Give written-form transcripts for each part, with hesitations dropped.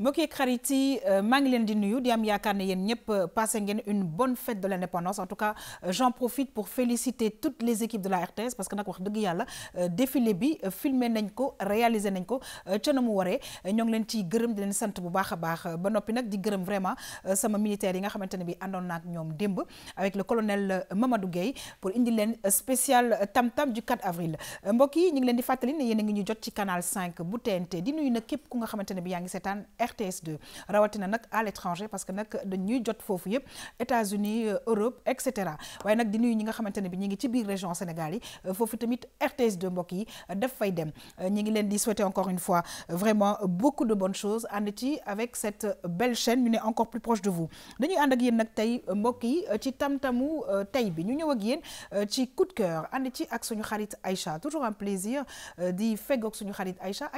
mbokki xarit yi maa ngi leen di nuyu di am yaakaar ne yéen ñëpp passé ngeen une bonne fête de l'indépendance. En tout cas j'en profite pour féliciter toutes les équipes de la RTS parce que nag wax dëgg yàlla défilé bi filmé nañ ko réalisé nañ ko ca na mu waree ñoo ngi leen ciy gërëm di leen sant bu baax a baax ba noppi nag di gërëm vraiment sama militaire yi nga xamante ne bi àndoon na ak ñoom démb avec le colonel Mamadou Gueye pour indi leen spécial tam-tam du 4 avril. mbokk yi ñu ngi leen di fàttali ne yéen a ngi ñu jot ci canal 5 bu TNT di nuyu nag képp ku nga xamante ne bi yaa ngi seetaan RTS2 rawatina nag à l'étranger parce que nag dañuy jot foofu yëpp États-Unis Europe et cetera waaye nag di nuyu ñi nga xamante ne bi ñi ngi ci biir région Sénégal yi foofu tamit RTS2 mbokk yi daf fay dem ñi ngi leen di souhaiter encore une fois vraiment beaucoup de bonnes choses ànd ci avec cette belle chaîne ñu ne encore plus proche de vous dañuy ànd ak yéen nag tey mbokk yi ci tam-tamu tey bi ñu ñëw ak yéen ci coup de cœur ànd ci ak suñu xarit Aïcha toujours un plaisir di feggoog suñu xarit Aïcha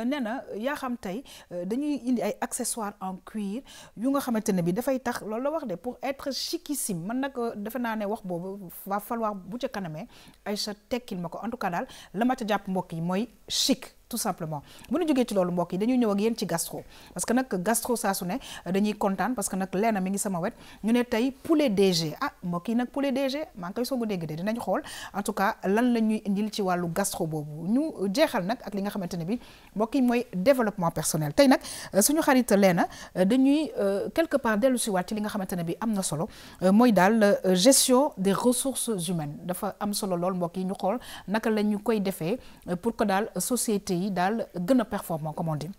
nee na yaa xam tey dañuy indi ay accessoires en cuir yu nga xamante ne bi dafay tax loolu la wax de pour être chiquissime man nag defe naa ne wax boobu va falloir bu ca kanamee Aïcha tekkil ma ko en tout cas daal la ma ca jàpp mbokk yi mooy chic tout simplement bu ñu jógee ci loolu mbokk yi dañuy ñëw ak yéen ci gastro parce que nag gastro saa su ne dañuy kontaan parce que nag leena mi ngi sama wet ñu ne tey poulet DG mbokk yi nag poulet DG maa ngi koy soog a dégg de dinañ xool en tout cas lan la ñuy indil ci wàllu gastro boobu ñu jeexal nag ak li nga xamante ne bi mbokk yi mooy développement personnel tey nag suñu xarit leena dañuy quelque part dellu si waat ci li nga xamante ne bi am na solo mooy daal gestion des ressources humaines dafa am solo lool mbokk yi ñu xool naka la ñu koy defee pour que daal société yi daal gën a performant comme on dit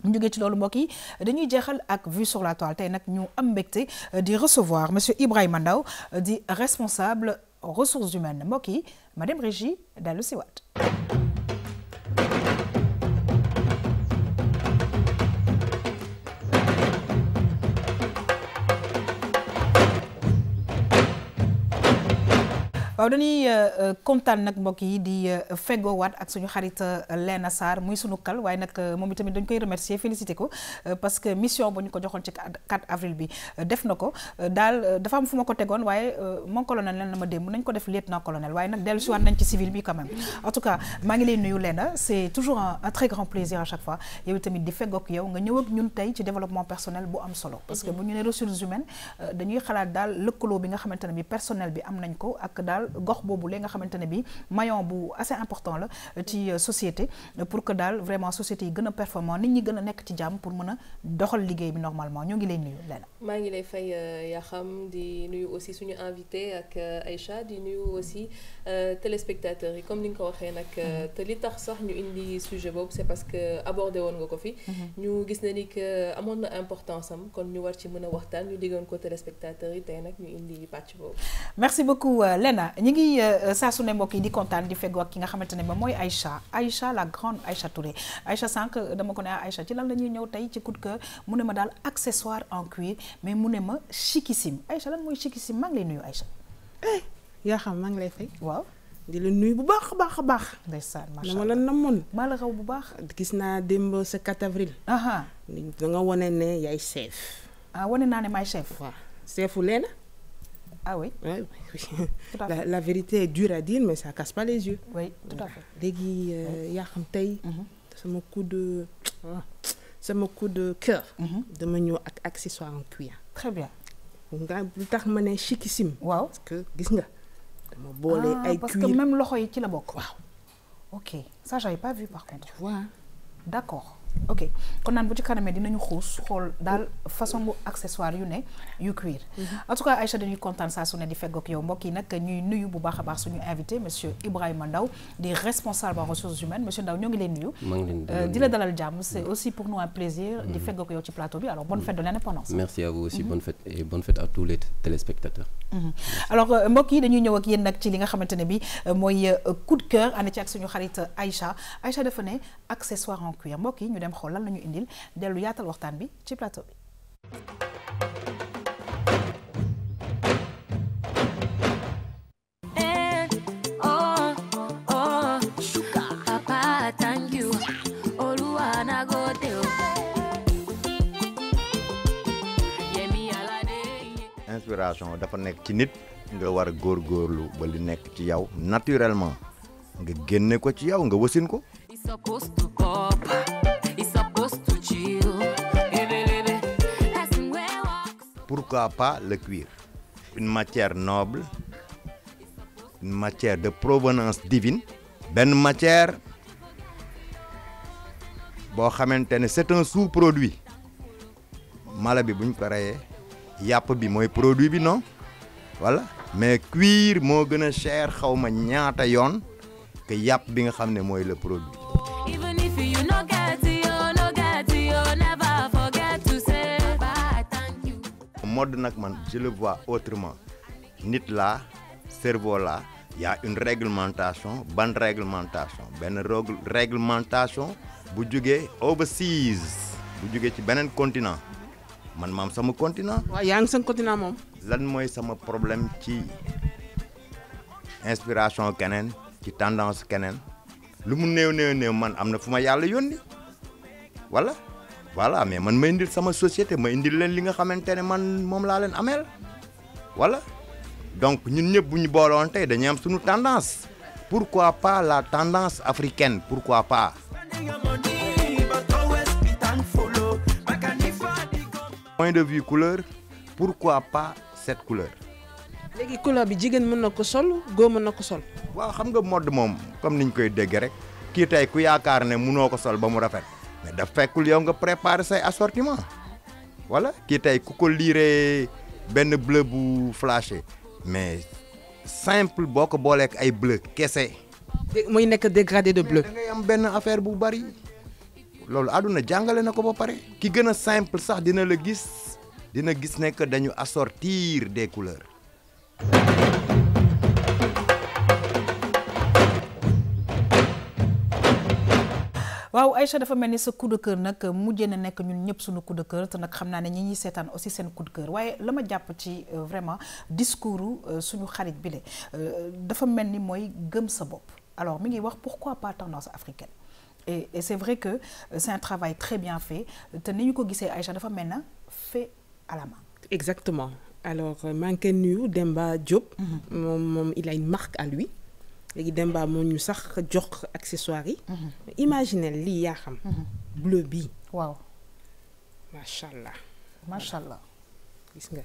ñu jógee ci loolu mbokk yi dañuy jeexal ak vue sur la toile tey nag ñu am mbégte di recevoir monsieur Ibrahima Ndaw di responsable ressources humaines mbokk yi madame Régie dellu si waat waaw dañuy kontaan nag mbokk yi di feggoowaat ak suñu xarit Léna Sarr muy sunu kal waaye nag moom itamit dañ koy remercier féliciter ko parce que mission bu ñu ko joxoon ci 4 avril bi def na ko daal dafa am fu ma ko tegoon waaye mon colonel leen na ma démb nañ ko def lieutenant colonel waaye nag dellu si waat nañ ci civil bi quand même en tout cas maa ngi lay nuyu Léna c'est toujours un très grand plaisir à chaque fois yow tamit di feggoog yow nga ñëw ak ñun tey ci développement personnel bu am solo parce que bu ñu ne ressources humaines dañuy xalaat daal lëkkaloo bi nga xamante ne bi personnel bi am nañ ko ak daal gox boobu la nga xamante ne bi maillon bu assez important la ci société pour que daal vraiment société yi gën a performant nit ñi gën a nekk ci jàmm pour mën a doxal liggéey bi normalement ñoo ngi lay nuyu Léna. maa ngi lay fay yaa xam di nuyu aussi suñu invité ak Aïcha di nuyu aussi téléspectateurs yi comme ni nga ko waxee nag te li tax sax ñu indi sujet boobu c'est parce que abordé woon nga ko fi. ñu gis na ni que amoon na importance am kon ñu war ci mën a waxtaan ñu diggoon ko téléspectateurs yi tey nag ñu indi pàcc boobu. merci beaucoup Léna. ñu ngi saa su ne mbokk yi di kontaan di feggoo ak ki nga xamante ne ba mooy Aïcha la grande Aïcha Touré Aïcha sànq dama ko ne Aïcha ci lan la ñuy ñëw tey ci coup de cœur mu ne ma daal accessoire en cuir mais mu ne ma chiquissime Aïcha lan mooy chiquissime maa ngi lay nuyu Aïcha. yaa xam maa ngi lay fay. waaw di la nuyu bu baax a baax a baax. ndeysaan macha dama allah la namoon. maa la raw bu baax. gis naa démb sa 4 avril. da nga wane ne yaay chef. wane naa ne maay chef. waaw chefu Léna. Ah oui. Oui. Tout à fait. La vérité est dure à dire mais ça casse pas les yeux. Oui, tout à fait. léegi yaa xam tey. sama coup de cœur. dama ñëw ak accessoire en cuir. Très bien. nga lu tax ma ne chiquissime. waaw parce que gis nga. dama boole ay cuir parce que même loxo yi ci la bokk. waaw. ok ça j'avais pas vu par contre. tu vois. d'accord ok kon naan bu ci kanamee dinañu xuus xool daal façon bu accessoire yu ne yu cuir. en tout cas Aïcha dañuy kontaan saa su ne di feggoog yow mbokk yi nag ñuy nuyu bu baax a baax suñu invité monsieur Ibrahima Ndaw di responsable en ressources humaines monsieur Ndaw ñoo ngi leen nuyu. maa ngi leen di la dalal jàmm c'est aussi pour nous un plaisir. di feggoog yow ci plateau bi alors bonne fête de l'indépendance. merci à vous aussi bonne fête et bonne fête à tous les téléspectateurs. alors mbokk yi dañuy ñëw ak yéen nag ci li nga xamante ne bi mooy coup de cœur ànd ci ak suñu xarit Aïcha dafa ne accessoire en cuir mbokk yi ñu dem xool lan la ñu indil dellu yaatal waxtaan bi ci plateau bi. inspiration dafa nekk ci nit nga war a góorgóorlu ba li nekk ci yow naturellement nga génne ko ci yow nga wasin ko. It's supposed to pop, it's supposed to chill. pourquoi pas le cuir. Une matière noble, une matière de provenance divine, benn matière boo xamante ne c'est un sous-produit. Mala bi buñ ko reyee yàpp bi mooy produit bi non voilà mais cuir moo gën a cher xaw ma ñaata yoon que yàpp bi nga xam ne mooy le produit. Mode nag man je le vois autrement nit la cerveau la y a une réglementation ban réglementation benn réglementation bu jógee overseas bu jógee ci beneen continent man maam sama continent. waaw yaa ngi seen continent moom. lan mooy sama problème ci inspiration keneen ci tendance keneen lu mu néew man am na fu ma yàlla yónni voilà mais man ma indil sama société ma indil leen li nga xamante ne man moom laa leen ameel voilà donc ñun ñëpp bu ñu booloon tey dañuy am suñu tendance pourquoi pas la tendance africaine pourquoi pas. Point de vue couleur pourquoi pas cette couleur. léegi couleur bi jigéen mën na ko sol góor mën na ko sol. waaw xam nga mode moom comme niñ koy dégg rek kii tey ku yaakaar ne munoo ko sol ba mu rafet mais daf fekkul yow nga préparer say assortiment voilà kii tey ku ko liiree benn bleu bu flashé mais simple boo ko booleek ay bleu kese. muy nekk dégradé de bleu. da ngay am benn affaire bu bari loolu àdduna jàngale na ko ba pare. ki gën a simple sax dina gis ne que dañu assortir des couleurs. waaw Aïcha dafa mel ni sa coup de cœur nag mujjee na nekk ñun ñëpp suñu coup de cœur te nag xam naa ne ñi ñuy seetaan aussi seen coup de cœur waaye la ma jàpp ci vraiment discours suñu xarit bi le dafa mel ni mooy gëm sa bopp alors mi ngi wax pourquoi pas tendance africaine et c'est vrai que c'est un travail très bien fait te ni ñu ko gisee Aïcha dafa mel na fait à la main. Exactement alors maa ngi koy nuyu Demba Diop. moom il a une marque à lui. léegi Demba moo ñu sax jox accessoires yi. imaginez lii yaa xam. bleu bii. waaw. macha allah. macha allah. gis nga.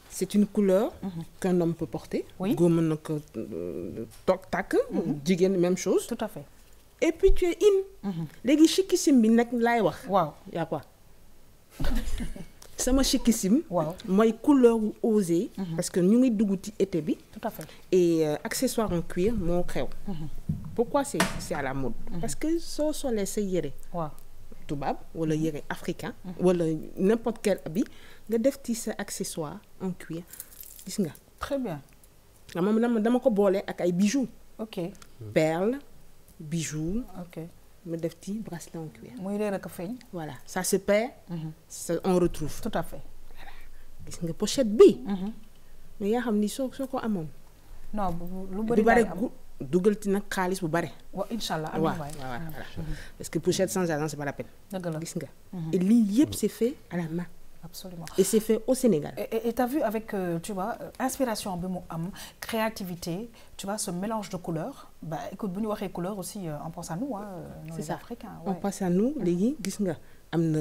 c'est une couleur. qu'un homme peut porter. oui góor mën na ko toog takk. jigéen même chose. tout à fait. et puis tu es in. léegi chiquissime bi nag laay wax. waaw yaa quoi. sama chiquissime. waaw mooy couleur osée. parce que ñu ngi dugg ci été bi. tout à fait. et accessoire en cuir moo xew. pourquoi c'est à la mode. parce que soo solee sa yére. waaw tubaab wala yére africain. wala n'importe quel habit nga def ci sa accessoire en cuir gis nga. très bien. dama ko boole ak ay bijoux. ok. perles bijoux. ok. ma def ci bracelet en cuir. muy leer ak feeñ. voilà ça se perd. on retrouve. tout à fait. voilà gis nga pochette bi. mais yaa xam ni soo ko amoon. non lu du bëri bare laay am dugal ci nag xaalis bu bare. waaw incha allah amiin waay. voilà parce que pochette sans argent c'est pas la peine. dëgg la gis nga. et lii yëpp c'est fait à la main. absolument. et c'est fait au Sénégal. Et tu as vu avec, tu vois, inspiration, créativité, tu vois, ce mélange de couleurs. Bah, écoute, si on parle de couleurs aussi, on pense à nous, hein, nous les Africains. On pense à nous, les gars, am na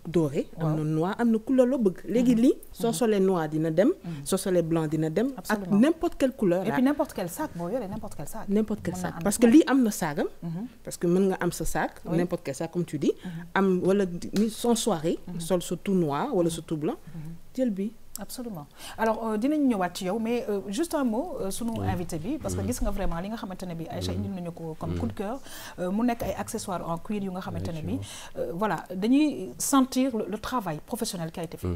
doré, am na noir, am na couleur lo bëgg. Légui li, soo solee noir dina dem, soo solee blanc dina dem, ak n'importe quelle couleur. Et puis n'importe quel sac, bon, n'importe quel sac. N'importe quel sac. Parce que li am na sagam, parce que mën nga am sa sac, n'importe quel sac comme tu dis, am wala son soirée, sol sa tout noir wala sa tout blanc, jël bi. Absolument. Alors dinañ ñëwaat ci yow mais juste un mot sunu invité bi parce que gis nga vraiment li nga xamante ne bi Aïcha indil nañu ko comme coup de cœur mu nekk ay accessoires en cuir yu nga xamante ne bi voilà dañuy sentir le travail professionnel qui a été fait.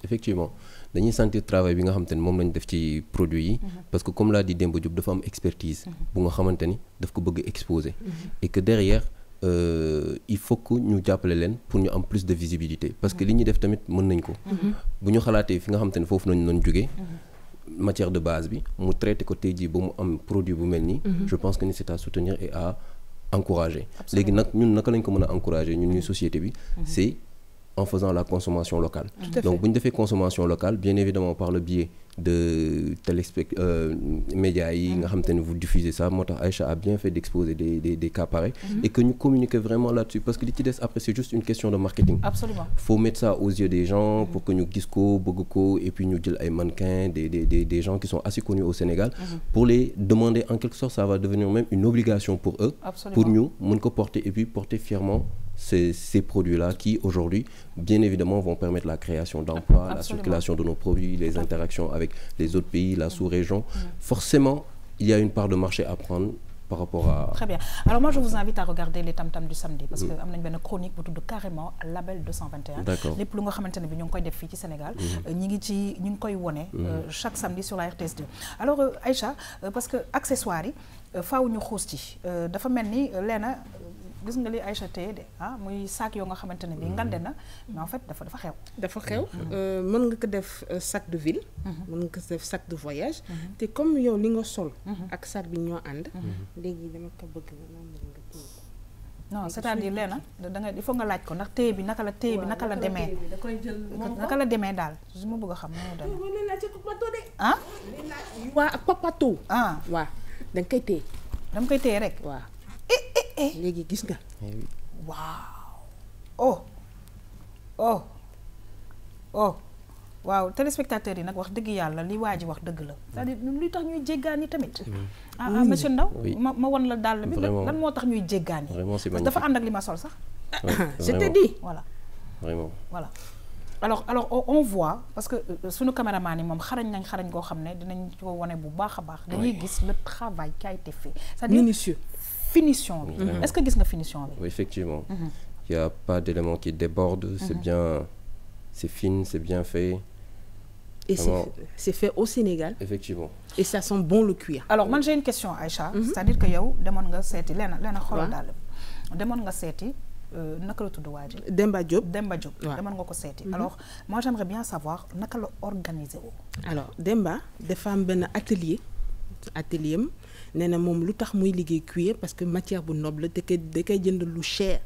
Effectivement dañuy sentir travail bi nga xamante ne moom lañ def ci produit yi parce que comme l'a dit Demba Diop dafa am expertise bu nga xamante ni daf ko bëgg exposer et que derrière il faut que ñu jàppale leen pour ñu am plus de visibilité parce que li ñuy def tamit mën nañ ko bu ñu xalaatee fi nga xamante ne foofu nañu doon jógee matière de base bi mu traité ko tey jii ba mu am produit bu mel nii je pense que ni c'est à soutenir et à encourager léegi nag ñun naka lañ ko mën a encourager ñun ñuy société bi c'est en faisant la consommation locale. Donc bu ñu defee consommation locale bien évidemment par le biais de médias yi nga xam te ne vous diffusez ça moo tax Aïcha a bien fait d'exposer des cas pareils et que ñu communiquer vraiment là-dessus parce que li ci des après c'est juste une question de marketing. Absolument. Faut mettre ça aux yeux des gens pour que ñu gis ko bëgg ko et puis ñu jël ay mannequins des gens qui sont assez connus au Sénégal pour les demander en quelque sorte ça va devenir même une obligation pour eux. Absolument. Pour ñu mën ko porter et puis porter fièrement ces produits-là qui aujourd'hui bien évidemment vont permettre la création d'emplois, la circulation de nos produits, les interactions avec les autres pays, la sous-région. Forcément, il y a une part de marché à prendre par rapport à... Très bien. Alors moi, je vous invite à regarder les tam-tam du samedi parce que am nañ benn chronique bu tudd carrément Label 221. D'accord. lépp lu nga xamante ne bi ñu ngi koy def fii ci Sénégal. ñi ngi koy wone chaque samedi sur la RTS2. Alors Aïcha, parce que accessoires yi faaw ñu xuus ci dafa mel ni leena gis nga li Aïcha tey de muy sac yoo nga xamante ne bi ngande na mais en fait dafa xew. dafa xew mën nga ko def sac de ville. mën nga ko def sac de voyage. te comme yow li nga sol. ak sac bi ñoo ànd. léegi dama ko bëgg non c'est-à-dire leena da nga il faut nga laaj ko ndax téye bi naka la demee. naka la demee daal su ma bëgg a xam noo demee. ah. waa ak papato. waaw da nga koy téye. dama koy téye rek. waaw. léegi gis nga. waaw. waaw téléspectateurs yi nag wax dëgg yàlla li waa ji wax dëgg la c'est-à-dire luy tax ñuy jéggaani tamit. monsieur Ndaw ma won la dàll bi lan moo tax ñuy jéggaani. parce que dafa ànd ak li ma sol sax. c'était dit. voilà. Vraiment. Voilà. Alors on voit parce que suñu caméraman yi moom xarañ goo xam ne dinañ ko wane bu baax a baax. dañuy gis le travail qui a été fait. c'est-à-dire minutieux. Finition bi. Est-ce que gis nga finition bi? Oui, effectivement. Il y a pas d'élément qui déborde, c'est bien, c'est fine, c'est bien fait. Et c'est fait au Sénégal. Effectivement. Et ça sent bon le cuir. Alors moi j'ai une question Aïcha, c'est-à-dire que yow demoon nga seeti leena xoolal daal demoon nga seeti naka la tudd waa ji? Demba Diop. demoon nga ko seeti. Alors moi j'aimerais bien savoir naka la organiser woo. Alors Demba dafa am benn atelier am nee na moom lu tax muy liggéey cuir parce que matière bu noble da koy jënd lu cher.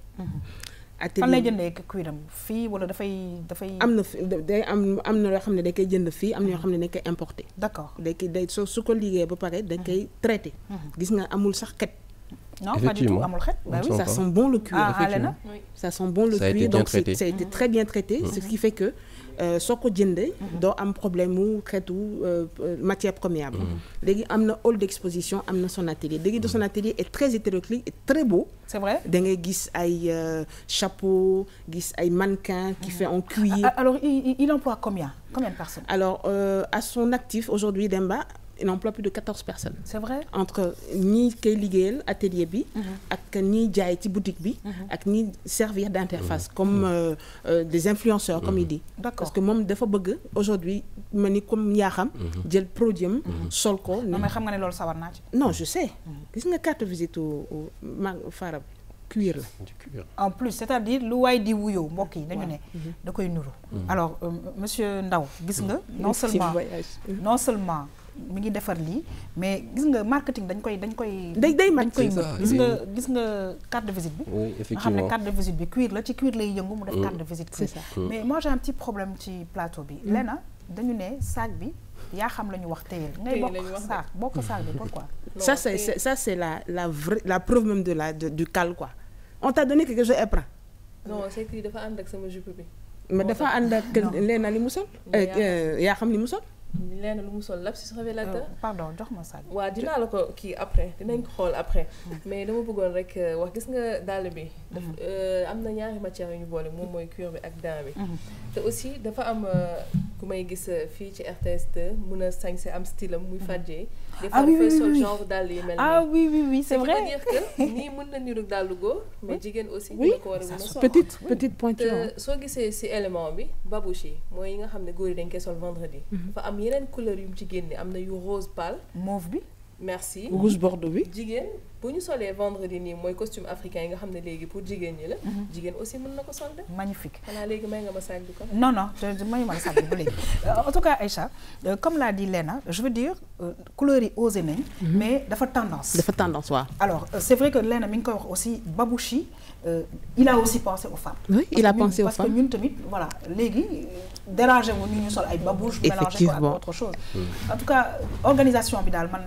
fan lay jëndee cuiram fii wala dafay. am na na loo xam ne da koy jënd fii am na yoo xam ne dañ koy importer. d'accord day su ko liggéeyee ba pare dañ koy traité. gis nga amul sax xet. non pas du tout amul xet. Bah oui, ça sent bon le cuir. Effectivement. Oui. Ça sent bon le cuir donc ça a été très bien traité. Ce qui fait que soo ko jëndee doo am problème mu xeetu matière première bi. léegi am na hall d'exposition am na son atelier léegi de son atelier est très hétéroclite et très beau. C'est vrai. da ngay gis ay chapeau gis ay mannequin qui fait en cuir. Alors il emploie combien de personnes? Alors à son actif aujourd'hui Demba il emploie plus de 14 personnes. C'est vrai. Entre ñi koy liggéeyal atelier bi ak ñi jaay ci boutique bi ak ñi servir d'interface comme des influenceurs comme il dit. D'accord. Parce que moom dafa bëgg aujourd'hui ma ni comme yaa xam jël produit sol ko. non mais xam nga ne loolu sawar naa ci. Non je sais. Gis nga carte visite Farab cuir la. En plus c'est-à-dire lu waay di wuyoo mbokk yi dañu ne da koy nuru. Alors monsieur Ndaw gis nga non seulement mi ngi defar lii mais gis nga marketing dañ koy gis nga carte de visite bi. Oui, effectivement. nga xam ne carte de visite bi cuir la ci cuir lay yëngu mu def carte de visite. C'est ça. Mais moi j'ai un petit problème ci plateau bi. Lena dañu ne sac bi yaa xam la ñu wax téyel ngay bokk sac bi pourquoi? Ça c'est la preuve même du cal quoi. On t'a donné quelque chose et prend. Non c'est que dafa ànd ak sama jupe bi. Mais dafa ànd ak Lena li mu sol. yaa xam li mu sol. Leena lu mu sol lapsus révélateur. Pardon jox ma sac. waaw dinaa la ko kii après dinañ ko xool après. mais dama bëggoon rek wax gis nga dàll bi. am na ñaari matières yu ñu boole moom mooy cuir bi ak daim bi. te aussi dafa am ku may gis fii ci RTS2 mun a sañse am style am muy fàjjee. des fois dafay sol genre dàll yi mel. oui c'est vrai. c'est-à-dire que nii mën na niru dàllu góor mais jigéen aussi. dina ko war a mën a sol petite pointure. te soo gisee si élément bi babouche yi mooy yi nga xam ne góor yi dañ koy sol vendredi. dafa am yeneen couleur yu mu ci génne am na yu rose pâle. mauve bi. merci rouge bordeaux bi. jigéen bu ñu solee vendredi nii mooy costume africain yi nga xam ne léegi pour jigéen ñi la. jigéen aussi mën na ko sol de. magnifique xanaa léegi may nga ma saag bi kon. non mayu ma la saag bi ba léegi en tout cas Aïcha comme l'a dit Léna je veux dire couleur yi osé nañ. mais dafa tendance. waaw. alors c'est vrai que Léna mi ngi koy wax aussi Babouchi il a aussi pensé aux femmes. oui il a pensé aux femmes parce que ñun tamit voilà léegi dérangé wu ñu sol ay babouche mélangé ko ak autre chose. en tout cas organisation bi daal man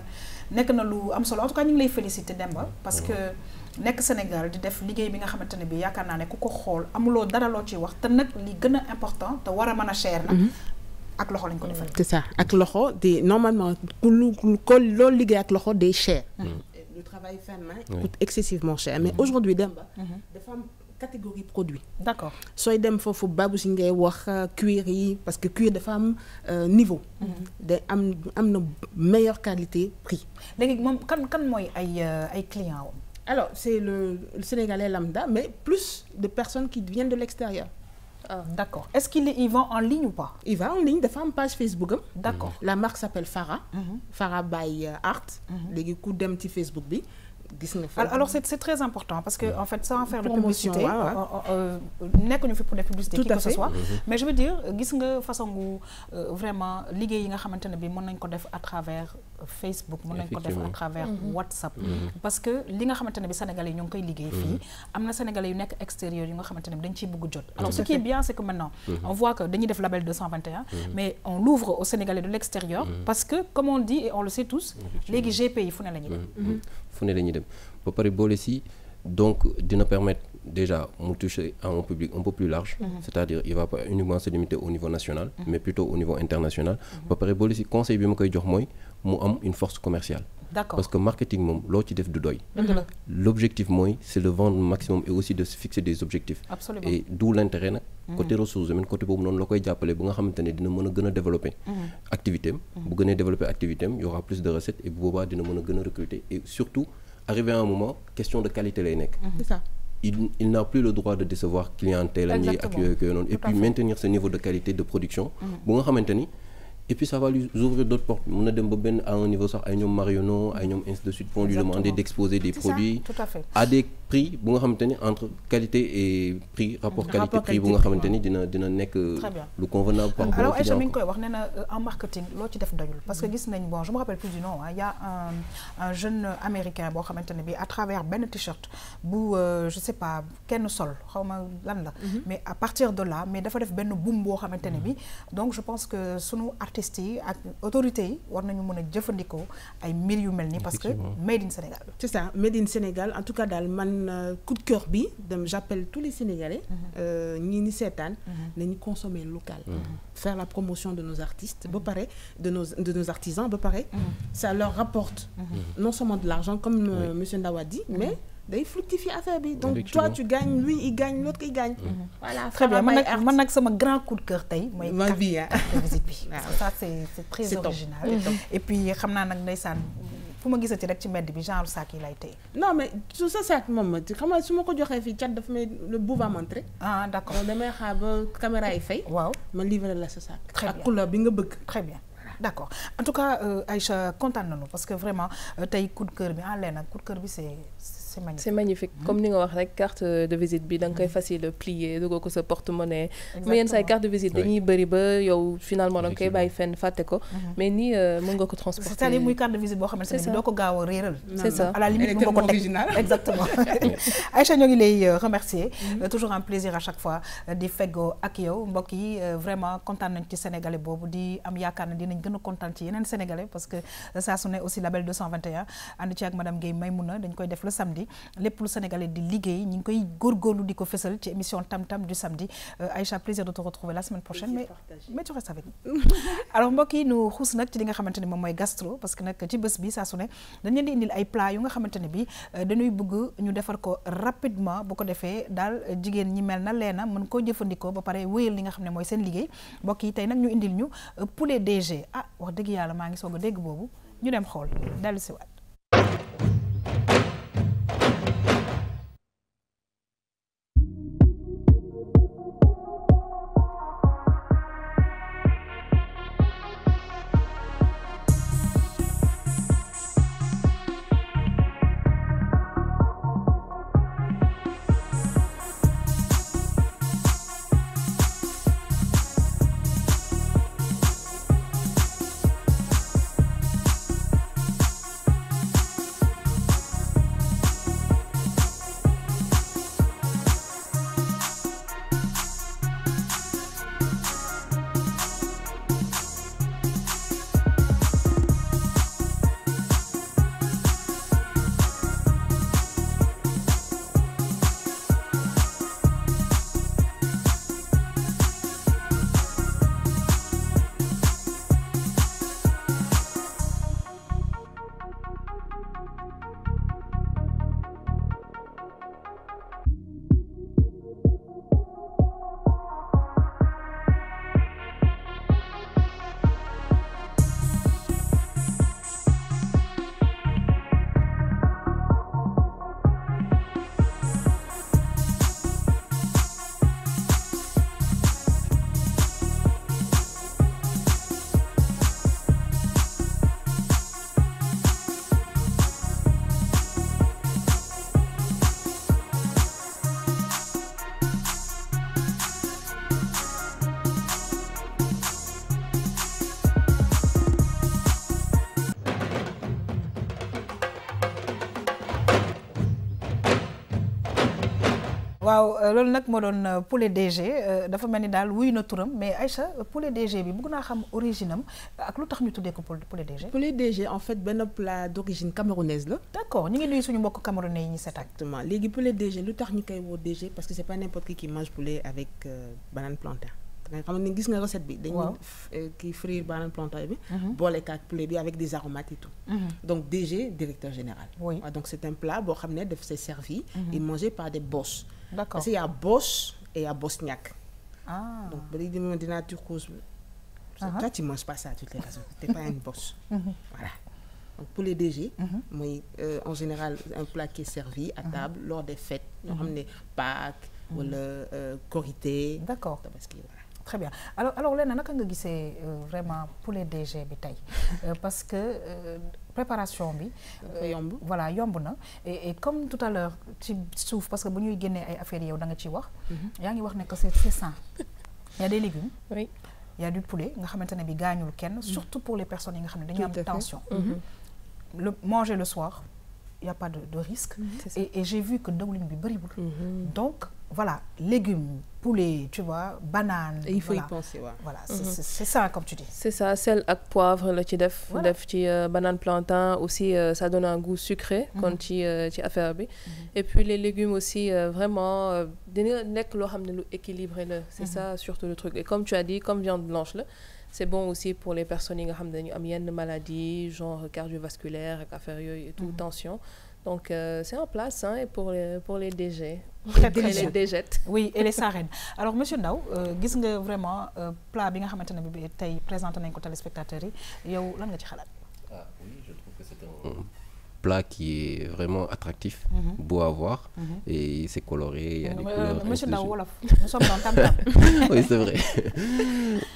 nekk na lu am solo en tout cas ñu ngi lay féliciter Demba parce que nekk Sénégal di def liggéey bi nga xamante ne bi yaakaar naa ne ku ko xool amuloo dara loo ciy wax te nag li gën a important te war a mën a cher na ak loxo lañ ko defal. c'est ça ak loxo di normalement ko loolu liggéey ak loxo day cher. le travail fait main coûte excessivement cher mais aujourd'hui Demba dafa am catégorie produit. d'accord sooy dem foofu Babouchi ngay wax cuir yi parce que cuir dafa am niveau. day am na meilleure qualité prix. léegi moom kan mooy ay clients wam. alors c'est le Sénégalais lambda mais plus de personnes qui viennent de l'extérieur. Ah, d'accord est-ce qu'il y vend en ligne ou pas. il va en ligne dafa am page Facebook am. d'accord la marque s'appelle Farah. Farah by Art. léegi ku dem ci Facebook bi. alors c'est très important parce que en fait sans faire de publicité nekkuñu fi pour des publicités qui que ce soit mais je veux dire gis nga façon gu vraiment liggéey yi nga xamante ne bi mën nañ ko def à travers Facebook mën nañ ko def à travers WhatsApp parce que li nga xamante ne bi sénégalais yi ñoo ngi koy liggéey fii am na sénégalais yu nekk extérieur yu nga xamante ne bi dañ ciy bëgg jot alors ce qui est bien c'est que maintenant on voit que dañuy def label 221 mais on l'ouvre aux sénégalais de l'extérieur parce que comme on dit et on le sait tous léegi GPI fu ne la ñuy dem fu ne la ñuy dem ba pare boole si donc dina permettre déjà mu toucher à un public un peu plus large c'est-à-dire il va pas uniquement se limiter au niveau national mais plutôt au niveau international ba pare boole si conseil bi ma koy jox mooy mu am une force commerciale. D'accord. Parce que marketing moom loo ci def du doy. L'objectif mooy c'est de vendre le maximum et aussi de se fixer des objectifs. Absolument. Et d'où l'intérêt nag côté ressources humaines côté boobu noonu la koy jàppale bu nga xamante ne dina mën a gën a développer activité am bu gënee développer activité am y aura plus de recettes et bu boobaa dina mën a gën a recruter et surtout arrivé à un moment question de qualité lay nekk. C'est ça. Il n'a plus le droit de décevoir clientèle am yi ak yooyu noonu et puis maintenir ce niveau de qualité de production bu nga xamante ni et puis ça va lui ouvrir d'autres portes mën na dem ba benn à un niveau sax ay ñoom Marionneau ay ñoom ainsi de suite vont lui demander d'exposer des produits à des prix bu nga xamante ni entre qualité et prix rapport qualité prix bu nga xamante ni dina nekk lu convenable par rapport alors Aïcha mi ngi koy wax nee na en marketing loo ci def doyul parce que gis nañ bon je me rappelle plus du nom il y a un jeune américain boo xamante ne bi à travers benn t-shirt bu je sais pas kenn sol xaw ma lan la mais à partir de là mais dafa def benn boom boo xamante ne bi donc je pense que sunu artistes yi ak autorités yi war nañu mën a jëfandikoo ay mbir yu mel nii parce que made in Sénégal. C'est ça made in Sénégal en tout cas daal man coup de cœur bi dem j'appelle tous les Sénégalais ñi ni seetaan nañu consommer local faire la promotion de nos artistes ba pare de nos artisans ba pare ça leur rapporte non seulement de l'argent comme monsieur Ndawa dit mais day fructifier affaire bi donc toi tu gagnes lui il gagne l'autre il gagne voilà très bien man nag sama grand coup de cœur tey mooy carte de visite bi ça c'est très original et puis xam naa nag ndeysaan fu ma gisati rek ci mbedd bi genre sac yi lay téye. non mais su sa sac moom xam nga su ma ko joxee fii cat dafa may le bout va montrer. Ah d'accord damay xaar ba caméra yi fay. waaw ma livrer la sa sac. très bien ak couleur bi nga bëgg. très bien d'accord en tout cas Aïcha kontaan nañu parce que vraiment tey coup de cœur bi en l'air nag coup de cœur bi c'est magnifique. C'est magnifique comme ni nga wax rek carte de visite bi da nga koy facile plier dugal ko sa porte-monnaie. mais yenn say carte de visite dañuy bëri ba yow finalement da nga koy bàyyi fenn fàtte ko. mais nii mën nga ko transporter. c'est-à-dire muy carte de visite boo xamante ne doo ko gaaw a réeral. c'est ça à la limite mën nga ko teg exactement. Aïcha ñoo ngi lay remercier. toujours un plaisir à chaque fois di feggoo ak yow mbokk yi vraiment kontaan nañ ci sénégalais boobu di am yaakaar ne dinañ gën a kontaan ci yeneen sénégalais parce que saa su ne aussi label 221 ànd ci ak madame Guèye Maymouna dañ koy def le samedi. lépp lu sénégalais di liggéey ñu ngi koy góorgóorlu di ko fësal ci émission Tam Tam du samedi Aïcha plaisir de te retrouver la semaine prochaine mais tu restes avec nous alors mbokk yi nu xuus nag ci li nga xamante ne moom mooy gastro parce que nag ci bés bi saa su ne dañ leen di indil ay plats yu nga xamante ne bi dañuy bëgg ñu defar ko rapidement bu ko defee daal jigéen ñi mel na leena mën koo jëfandikoo ba pare wéyal li nga xam ne mooy seen liggéey mbokk yi tey nag ñu indil ñu poulet DG wax dëgg yàlla maa ngi soog a dégg boobu ñu dem xool dellu si waat waaw loolu nag moo doon poulet DG dafa mel ni daal wuy na turam mais Aïcha poulet DG bi bëgg naa xam origine am ak lu tax ñu tuddee ko poulet DG. Poulet DG en fait benn plat d'origine camerounaise la. d'accord ñu ngi nuyu suñu mbokk camerounais yi ñu seetaan. exactement léegi poulet DG lu tax ñu koy woo DG parce que c'est pas n'importe qui mange poulet avec banane plantain. nga xam ne gis nga recette bi. dañuy kii frire banane plantain bi. boole ak poulet bi avec des aromates et tout. donc DG directeur général. oui donc c'est un plat boo xam ne daf c'est servi. et mangé par des boss. d'accord parce qu'il y a boss et il y a bosniaque. ah donc ba léegi dina dinaa turcose. toi tu manges pas ça toutes les raisons t'es pas une boss. voilà donc poulet DG. mooy en général un plat qui est servi à table lors des fêtes. ñoo xam ne Pâques. wala Korité. d'accord Tabaski voilà. très bien alors Léna naka nga gisee vraiment poulet DG bi tey parce que préparation bi. yomb voilà yomb na et comme tout à l'heure ci suuf parce que bu ñuy génnee ay affaires yow da nga ciy wax. yaa ngi wax ne que c'est sain. Il y a des légumes. oui il y a du poulet nga xamante ne bi gaañul kenn. surtout pour les personnes yi nga xam ne dañu am tension. Manger le soir il y a pas de risque. Et j'ai vu que dawlin bi bëriwul. donc voilà légumes poulet tu vois banane. et il faut y penser waaw. voilà c'est ça comme tu dis. c'est ça sel ak poivre la ci def. def ci banane plantain aussi ça donne un goût sucré. kon ci affaire bi. et puis les légumes aussi vraiment dina nekk loo xam ne lu équilibré la. c'est ça surtout le truc et comme tu as dit comme viande blanche la. c'est bon aussi pour les personnes yi nga xam ne dañu am yenn maladies genre cardiovasculaire ak affaire yooyu et tout tension. Donc c'est en place hein, et pour les DG. Très et les DGettes. Oui, et les sarènes. Alors monsieur Ndao gis nga vraiment plat bi nga xamante ne bi tey présenté nañ ko téléspectateurs yi yow lan nga ci xalaat. Ah oui, je trouve que c'est un plat qui est vraiment attractif, beau à voir et c'est coloré, il y a des couleurs. Monsieur Ndao wolof, nous sommes dans tam-tam. Oui, c'est vrai.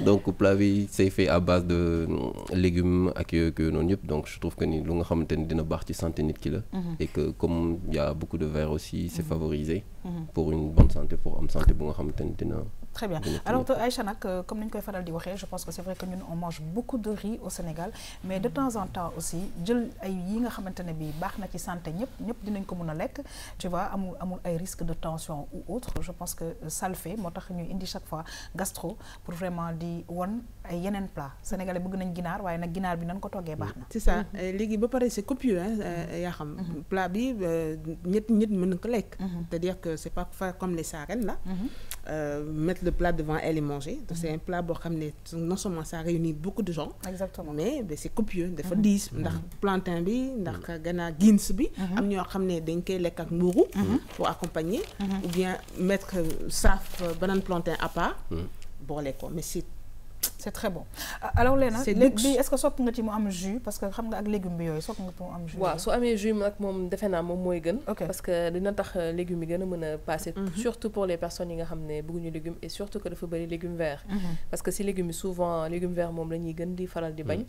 Donc plat bi c'est fait à base de légumes ak yooyu noonu yëpp donc je trouve que ni lu nga xamante ni dina baax ci santé nit ki la. Et que comme il y a beaucoup de verre aussi, c'est favorisé pour une bonne santé, pour am santé bu nga xamante ni dina. Très bien. Alors Aïcha nag comme ni ñu koy faral di waxee je pense que c'est vrai que ñun on mange beaucoup de riz au Sénégal mais de temps en temps aussi jël ay yi nga xamante ne bi baax na ci santé ñëpp dinañ ko mën a lekk tu vois amul ay risque de tension ou autre je pense que ça le fait moo tax ñuy indi chaque fois gastro pour vraiment di won ay yeneen plat sénégalais bëgg nañ ginaar waaye nag ginaar bi nan ko toggee baax na. c'est ça léegi ba pare c'est copieux hein yaa xam plat bi ñett mën na ko lekk. c'est-à-dire que c'est pas faire comme les sarènes là. Mettre le plat devant elle et manger. Donc c'est un plat boo xam ne non seulement ça réunit beaucoup de gens. Exactement. mais c'est copieux dafa diis ndax plantain bi ndax gannaaw guins bi. am ñoo xam ne dañ koy lekk ak mburu pour accompagner. ou bien mettre saaf banane plantain à part. boole ko mais c'est très bon alors Léna léegi est-ce que sopp nga ci mu am jus parce que xam nga ak légume bi yooyu sopp nga mu am jus. waaw su amee jus nag moom defe naa moom mooy gën. parce que dina tax légumes yi gën a mën a passer. surtout pour les personnes yi nga xam ne bëgguñu légumes et surtout que dafa bëri légumes verts. parce que si légumes yi souvent légumes verts moom la ñuy gën di faral di bañ.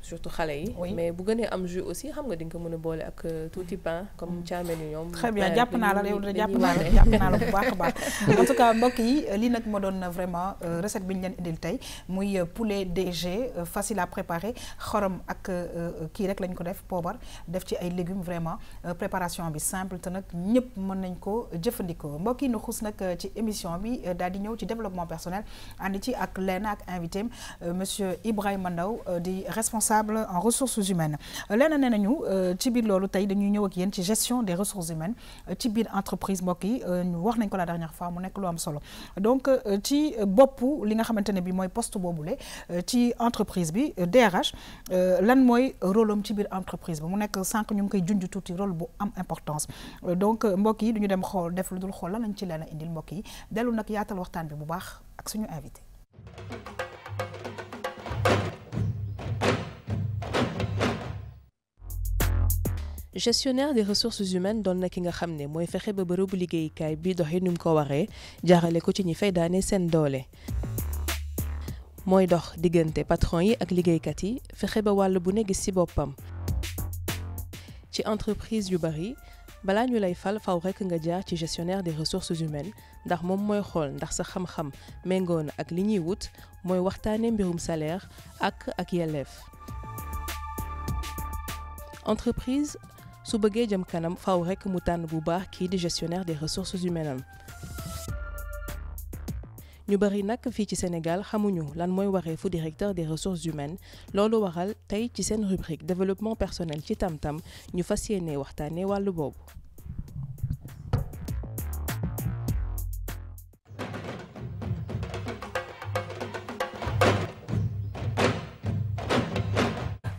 surtout xale yi. mais bu gënee am jus aussi xam nga di nga ko mën a boole ak tuuti pain comme caameen yi ñoom. très bien jàpp naa la yow de jàpp naa la bu baax a baax. en tout cas mbokk yi lii nag moo doon vraiment recette bi ñu leen indil tey muy poulet DG facile à préparer xorom ak kii rek lañ ko def poobar def ci ay légumes vraiment préparation bi simple te nag ñëpp mën nañ ko jëfandikoo mbokk yi nu xuus nag ci émission bi daal di ñëw ci développement personnel ànd ci ak Léna ak invité monsieur Ibrahima Ndao di responsable en ressources humaines Léna nee nañu ci biir loolu tey dañuy ñëw ak yéen ci gestion des ressources humaines ci biir entreprise mbokk yi ñu wax nañ ko la dernière fois mu nekk lu am solo donc ci boppu li nga xamante ne bi mooy poste boobule ci entreprise bi DRH lan mooy rôle am ci biir entreprise bi mu nekk sànq ñu ngi koy junj tuuti rôle bu am importance donc mbokk yi duñu dem xool def lu dul xool lan lañ ci Léna indil mbokk yi dellu nag yaatal waxtaan bi bu baax ak suñu invité. gestionnaire des ressources humaines doon na ki nga xam ne mooy fexe ba bërëbu liggéeyukaay bi doxee nu mu ko waree jaarale ko ci ñi fay daane seen doole. mooy dox diggante patron yi ak liggéeykat yi fexe ba wàll bu ne gis ci boppam. ci entreprise yu bari balaa ñu lay fal faw rekk nga jaar ci gestionnaire des ressources humaines ndax moom mooy xool ndax sa xam-xam méngoo na ak li ñuy wut mooy waxtaane mbirum salaire ak yelleef. entreprise su bëggee jëm kanam faw rekk mu tànn bu baax kii di gestionnaire des ressources humaines. ñu bari nag fii ci Sénégal xamuñu lan mooy wareefu directeur des ressources humaines loolu waral tey ci seen rubrique développement personnel ci tam-tam ñu fas yéene waxtaanee wàllu boobu.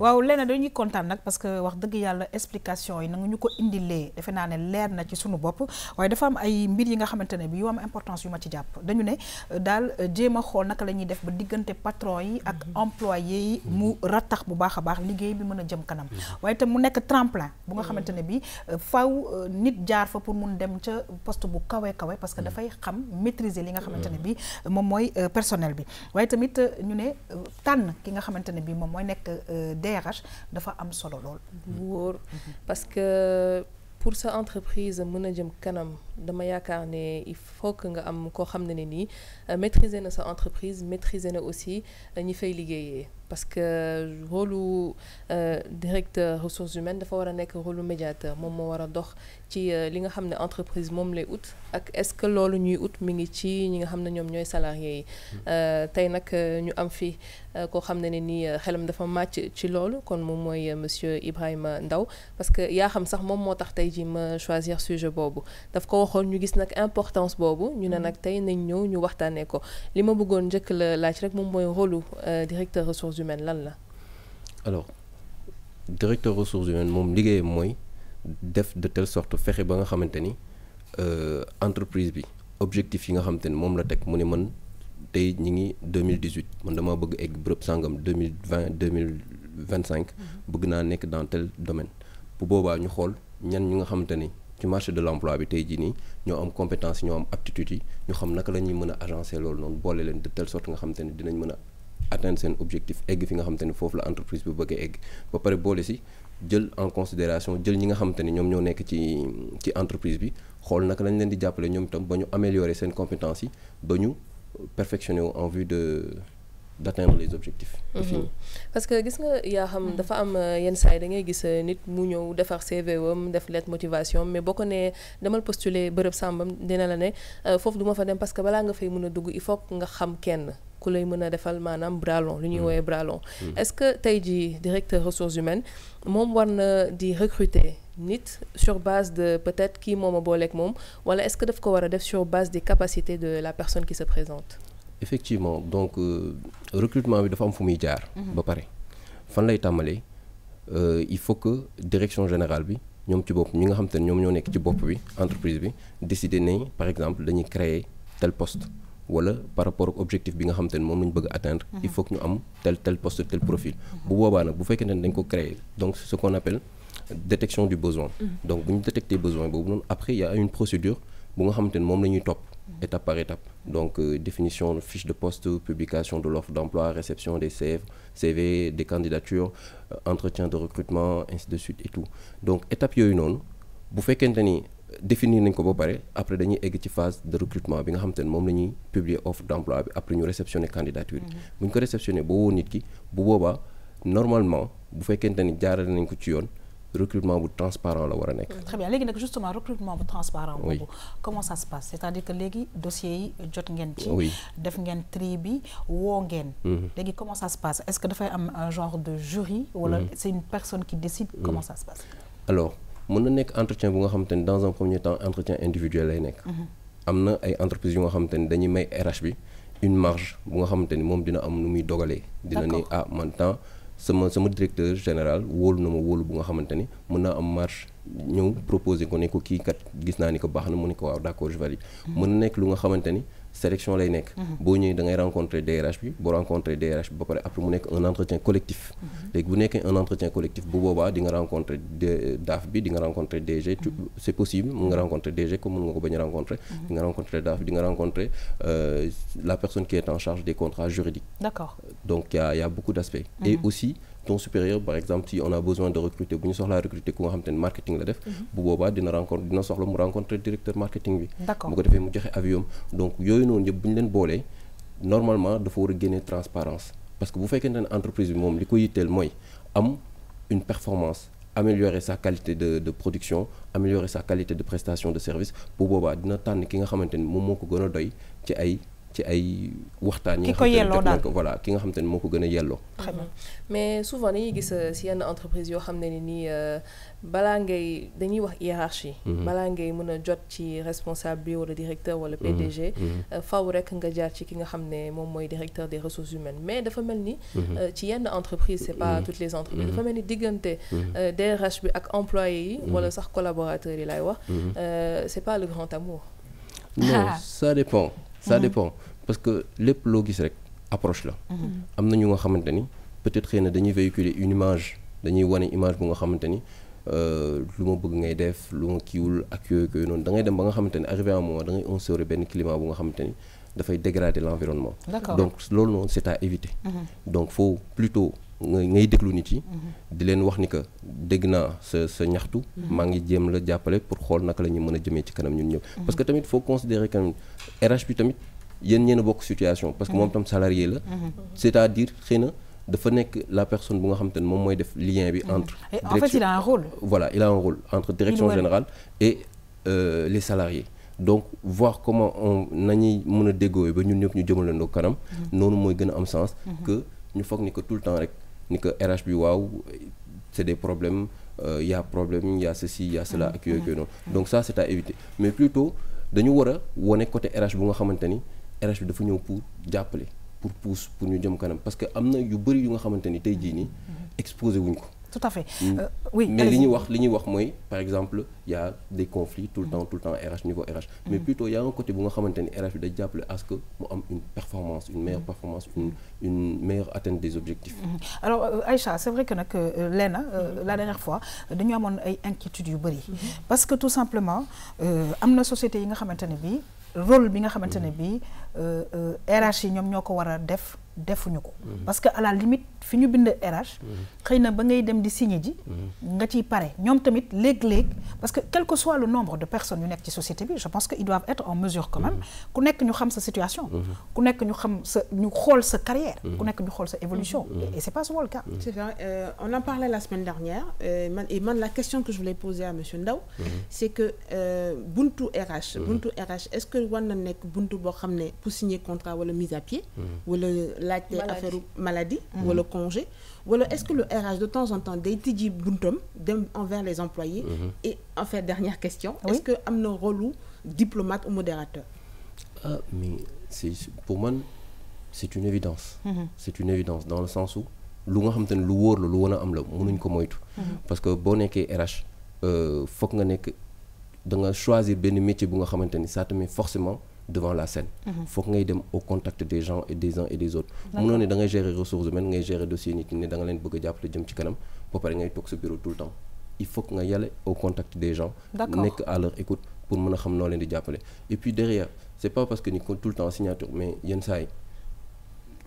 waaw léegi dañuy kontaan nag parce que wax dëgg yàlla explication yi nanga ñu ko indilee defe naa ne leer na ci sunu bopp waaye dafa am ay mbir yi nga xamante ne bi yu am importance yu ma ci jàpp dañu ne daal jéem a xool naka la ñuy def ba diggante patron yi ak employé yi mu rattax bu baax a baax liggéey bi mën a jëm kanam waaye itam mu nekk tremplin bu nga xamante ne bi faw nit jaar fa pour mun dem ca poste bu kawe kawe parce que dafay xam maîtriser li nga xamante ne bi moom mooy personnel bi waaye tamit ñu ne tànn ki nga xamante ne bi moom mooy nekk DRH dafa am solo lool. wóor parce que pour sa entreprise mën a jëm kanam dama yaakaar ne il faut que nga am koo xam ne nii maîtriser na sa entreprise maîtriser na aussi ñi fay liggéeyee parce que rôle directeur ressources humaines dafa war a nekk rôle médiateur moom moo war a dox ci li nga xam ne entreprise moom lay ut ak est-ce que loolu ñuy ut mi ngi ci ñi nga xam ne ñoom ñooy salariés yi tey nag ñu am fi koo xam ne nii xelam dafa màcc ci loolu kon moom mooy monsieur Ibrahima Ndaw parce que yaa xam sax moom moo tax tey ji ma choisir sujet boobu daf ko waxoon ñu gis nag importance boobu ñu ne nag tey nañ ñëw ñu waxtaanee ko li ma bëggoon njëkk la laaj rek moom mooy rôle directeur ressources humaines lan la. alors directeur ressources humaines moom liggéeyam mooy def de telle sorte fexe ba nga xamante ni entreprise bi objectif yi nga xamante ni moom la teg mu ne man tey ñi ngi 2018 man dama bëgg egg bërëb sangam 2020 2025 bëgg naa nekk dans tel domaine bu boobaa ñu xool ñan ñi nga xamante ni ci marché de l'emploi bi tey jii nii ñoo am compétence ñoo am aptitude yi ñu xam naka la ñuy mën a agencer loolu noonu boole leen de telle sorte nga xamante ni dinañ mën a atteindre seen objectif egg fi nga xamante ni foofu la entreprise bi bëggee egg ba pare boole si jël en considération jël ñi nga xamante ni ñoom ñoo nekk ci entreprise bi xool naka lañ leen di jàppale ñoom itam ba ñu améliorer seen compétences yi ba ñu perfectionner en vue d'atteindre les objectifs définis. parce que gis nga yaa xam dafa am yenn saa yi da ngay gis nit mu ñëw defar CV wam def lettre motivation mais boo ko nee demal postuler bërëb sàmbam dina la ne foofu du ma fa dem parce que balaa nga fay mën a dugg il faut nga xam kenn ku lay mën a defal maanaam bras long lu ñuy woowee bras long est-ce que tey jii directeur ressources humaines moom war na di recruter nit sur base de peut-être kii moom a booleeg moom wala est-ce que daf ko war a def sur base des capacités de la personne qui se présente. effectivement donc recrutement bi dafa am fu muy jaar. ba pare fan lay tàmbalee il faut que direction générale bi ñoom ci bopp ñi nga xam te ne ñoom ñoo nekk ci bopp bi entreprise bi décider ne par exemple dañuy créer tel poste wala par rapport ak objectif bi nga xam te ne moom la ñu bëgg atteindre. il faut que ñu am tel poste tel profil. bu boobaa nag bu fekkee ne dañ ko créer donc ce qu'on appelle détection du besoin. donc bu ñu détecter besoin boobu noonu après il y a une procédure bu nga xamante ne moom la ñuy topp étape par étape donc définition de fiche de poste publication de l'offre d'emploi réception des CV des candidatures entretien de recrutement ainsi de suite et tout donc étape yooyu noonu bu fekkente ni définir nañ ko ba pare après dañuy egg ci phase de recrutement bi nga xamante ne moom la ñuy publier offre d'emploi bi après ñu réceptionner candidature yi bu ñu ko réceptionner ba woo nit ki bu boobaa normalement bu fekkente ni jaarale nañ ko ci yoon recrutement bu transparent la war a nekk. très bien léegi nag justement recrutement bu transparent oui. boobu comment ça se passe c'est-à-dire que léegi dossiers yi jot ngeen ci oui. def ngeen tri bi woo ngeen léegi comment ça se passe est-ce que dafay am un genre de jury wala c'est une personne qui décide comment ça se passe alors mën na nekk entretien bu nga xamante ni dans un premier temps entretien individuel lay nekk am na ay entreprises yu nga xamante ni dañuy may RH bi une marge bu nga xamante ni moom dina am nu muy dogalee dina ne ah man temps sama directeur général wóolu na ma wóolu bu nga xamante ni mën naa am marge ñëw proposer ko ne ko kii kat gis naa ni ko baax na mu ne ko waaw d'accord je valide mën na nekk lu nga xamante ni sélection lay nekk boo ñëwee da ngay rencontrer DRH bi boo rencontrer DRH bi ba pare après mu nekk un entretien collectif léegi bu nekkee un entretien collectif bu boobaa di nga rencontrer DAF bi di nga rencontrer DG c'est possible mën nga rencontrer DG comme mën nga ko bañ a rencontrer di nga rencontrer DAF bi di nga rencontrer la personne qui est en charge des contrats juridiques. D'accord. Donc il y a beaucoup d'aspects et aussi ton supérieur par exemple si on a besoin de recruter bu ñu soxlaa recruter ku nga xam te ne marketing la def bu boobaa dina soxla mu rencontrer directeur marketing bi bu ko defee mu joxe avion donc yooyu noonu yëpp bu ñu leen boolee normalement dafa war a génne transparence parce que bu fekkente ne entreprise bi moom li ko yitteel mooy am une performance améliorer sa qualité de production améliorer sa qualité de prestation de service bu boobaa dina tànn ki nga xamante ni moom moo ko gën a doy ci ay waxtaan yi nga xamante ne voilà ki nga xamante ne moo ko gën a yelloo. Très bien. Mais souvent dañuy gis si yenn entreprise yoo xam ne nii balaa ngay dañuy wax hiérarchie. balaa ngay mën a jot ci responsable bi wala directeur wala PDG. faw rek nga jaar ci ki nga xam ne moom mooy directeur des ressources humaines mais dafa mel ni. ci yenn entreprise c'est pas toutes les entreprises. dafa mel ni diggante DRH bi ak employé yi. wala sax collaborateurs yi laay wax. c'est pas le grand amour. non ça dépend. ça dépend parce que lépp loo gis rek approche la. am na ñu nga xamante ni peut-être xëy na dañuy véhiculer une image dañuy wane image bu nga xamante ni lu ma bëgg ngay def lu ma kiiwul ak yooyu noonu da ngay dem ba nga xamante ni arrivé à un moment da ngay instaurer benn climat bu nga xamante ni dafay dégrader l'environnement. donc loolu noonu c'est à éviter. donc faut plutôt ngay déglu nit yi. di leen wax ni que dégg naa sa ñaxtu. maa ngi jéem la jàppale pour xool naka la ñu mën a jëmee ci kanam ñun ñëpp. parce que tamit faut considérer que RH bi tamit yéen ñeen a bokk situation. parce que moom tam salarié la. c'est-à-dire xëy na dafa nekk la personne bu nga xamante ne moom mooy def lien bi entre. en fait il a un rôle. voilà il a un rôle entre direction générale et les salariés. donc voir comment nañuy mën a déggoo ba ñun ñëpp ñu jëmalandoo kanam. noonu mooy gën a am sens. que ñu foog ni que tout le temps rek. ni que RH bi waaw c'est des problèmes y a problème y a ceci y a cela ak yooyu noonu donc ça c'est à éviter mais plutôt dañu war a wone côté RH bu nga xamante ni RH bi dafa ñëw pour jàppale pour pousse pour ñu jëm kanam parce que am na yu bëri yu nga xamante ni tey jii nii exposé wuñ ko. tout à fait oui mais li ñuy wax mooy par exemple y a des conflits tout le temps RH niveau RH mais plutôt y a un côté bu nga xamante ni RH bi day jàppale à ce que mu am une performance une meilleure performance une meilleure atteinte des objectifs. alors Aïcha c'est vrai que nag Léna la dernière fois dañu amoon ay inquiétudes yu bëri parce que tout simplement am na société yi nga xamante ne bii rôle bi nga xamante ne bii RH yi ñoom ñoo ko war a defuñu ko parce que à la limite fi ñu bind RH xëy na ba ngay dem di signer ji nga ciy pare ñoom tamit léeg-léeg parce que quel que soit le nombre de personnes yu nekk ci société bi je pense que ils doivent être en mesure quand même ku nekk ñu xam sa situation ku nekk ñu xam ñu xool sa carrière ku nekk ñu xool sa évolution et c'est pas souvent le cas. C'est vrai, on en parlait la semaine dernière et la question que je voulais poser à monsieur Ndao c'est que buntu RH est-ce que war na nekk buntu boo xam ne pour signer contrat wala mise à pied wala laajte affaire maladie wala congé wala est-ce que le RH de temps en temps day tijji buntam dem envers les employés et en fait dernière question est-ce que am na rôle diplomate ou modérateur? Mais pour man c'est une évidence c'est une évidence dans le sens où lu nga xam te ne lu wóor la lu wan a am la mënuñ ko moytu parce que boo nekkee RH foog nga nekk da nga choisir benn métier bu nga xamante ni ça te met forcément devant la scène. foog ngay dem au contact des gens et des uns et des autres. mënoo ne da ngay gérer ressources humaines ngay gérer dossier nit ñi ne da nga leen bëgg a jàppale jëm ci kanam ba pare ngay toog sa bureau tout le temps il faut que nga yàlla au contact des gens. nekk à leur écoute pour mën a xam noo leen di jàppale. et puis derrière c'est pas parce que ni ko tout le temps signature mais yenn saa yi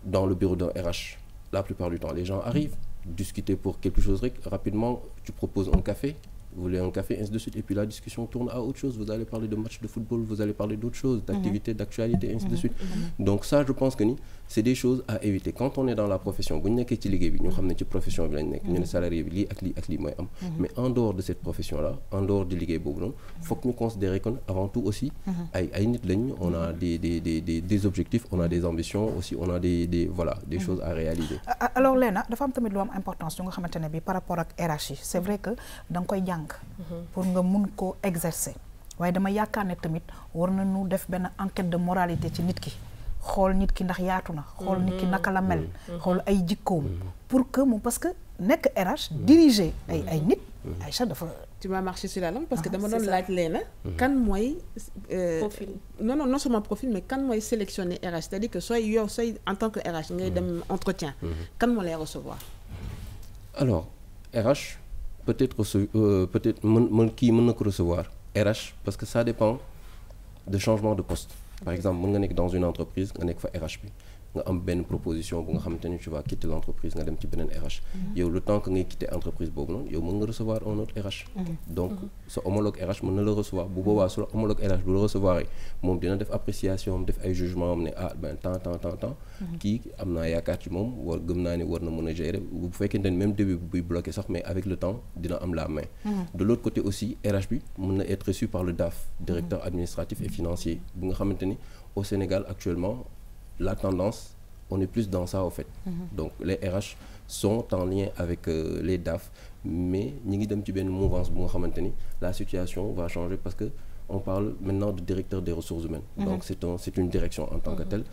dans le bureau d'un RH la plupart du temps les gens arrivent discuter pour quelque chose rek rapidement tu proposes un café. Vous voulez un café, ainsi de suite, et puis la discussion tourne à autre chose. Vous allez parler de matchs de football, vous allez parler d'autres choses, d'activités, d'actualité, ainsi de suite. Donc ça, je pense que c'est des choses à éviter. Quand on est dans la profession, bu ñu nekkee ci liggéey bi ñu xam ne ci profession bi lañ nekk ñu ne salarié bi lii ak lii mooy am. mais en dehors de cette profession-là, en dehors de liggéey boobu noonu, faut que ñu considérer que avant tout aussi ay nit lañ, on a des objectifs, on a des ambitions aussi, on a des choses à réaliser. Alors Léna, dafa am tamit lu am importance yu nga xamante ne bi par rapport ak RH yi. C'est vrai que da nga koy jàng pour nga mun ko exercer waaye dama yaakaar ne tamit war nañu def benn enquête de moralité ci nit ki xool nit ki ndax yaatu na xool nit ki naka la mel xool ay jikkoom pour que mu parce que nekk RH diriger ay nit Aïcha dafa tu m'as marché sur la langue parce que dama doon laaj Léna kan mooy profil non seulement profil mais kan mooy sélectionner RH c'est-à-dire que sooy en tant que RH ngay dem entretien kan moo lay recevoir. Alors RH peut-être mën kii mën na ko recevoir RH parce que ça dépend de changement de poste par exemple mën nga nekk dans une entreprise nga nekk fa RH bi nga am benn proposition bu nga xamante ni tu vas quitter l'entreprise nga dem ci beneen RH yow le temps que ngay quitter entreprise boobu noonu yow mën nga recevoir un autre RH donc sa homologue RH mën na la recevoir bu boobaa su la homologue RH bu la recevoir moom dina def appréciation am def ay jugement am ne ah ben temps kii am naa yaakaar ci moom war gëm naa ni war na mën a gérer bu fekkente ni même début buy bloqué sax mais avec le temps dina am la main de l'autre côté aussi RH bi mën na être reçu par le DAF directeur administratif et financier bu nga xamante ni au Sénégal actuellement la tendance on est plus dans ça au fait donc les RH sont en lien avec les DAF mais ñi ngi dem ci benn mouvance bu nga xamante ni la situation va changer parce que on parle maintenant de directeur des ressources humaines donc c'est une direction en tant que telle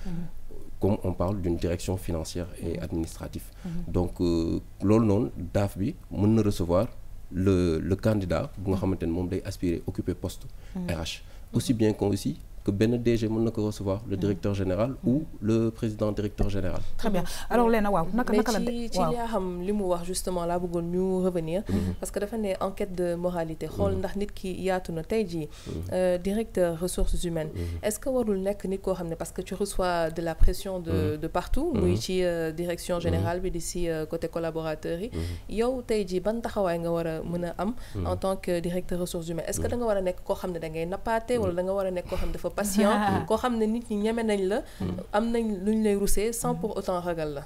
comme on parle d'une direction financière et administrative donc loolu noonu DAF bi mën na recevoir le candidat bu nga xamante ni moom day aspirer occuper poste RH aussi bien qu'aussi que benn DG mën na ko recevoir le directeur général ou le président directeur général. Très bien alors Léna waaw naka la mais ci li xam li mu wax justement laa bëggoon ñu revenir parce que dafa ne enquête de moralité xool ndax nit ki yaatu na tey jii directeur ressources humaines est-ce que warul nekk nit koo xam ne parce que tu reçois de la pression de partout muy ci direction générale bi di si côté collaborateurs yi yow tey jii ban taxawaay nga war a mën a am en tant que directeur ressources humaines est-ce que da nga war a nekk koo xam ne da ngay nappaate wala da nga war a nekk koo xam ne dafa patient koo xam ne nit ñi ñeme nañ la am nañ lu ñu lay rusee sans pour autant ragal la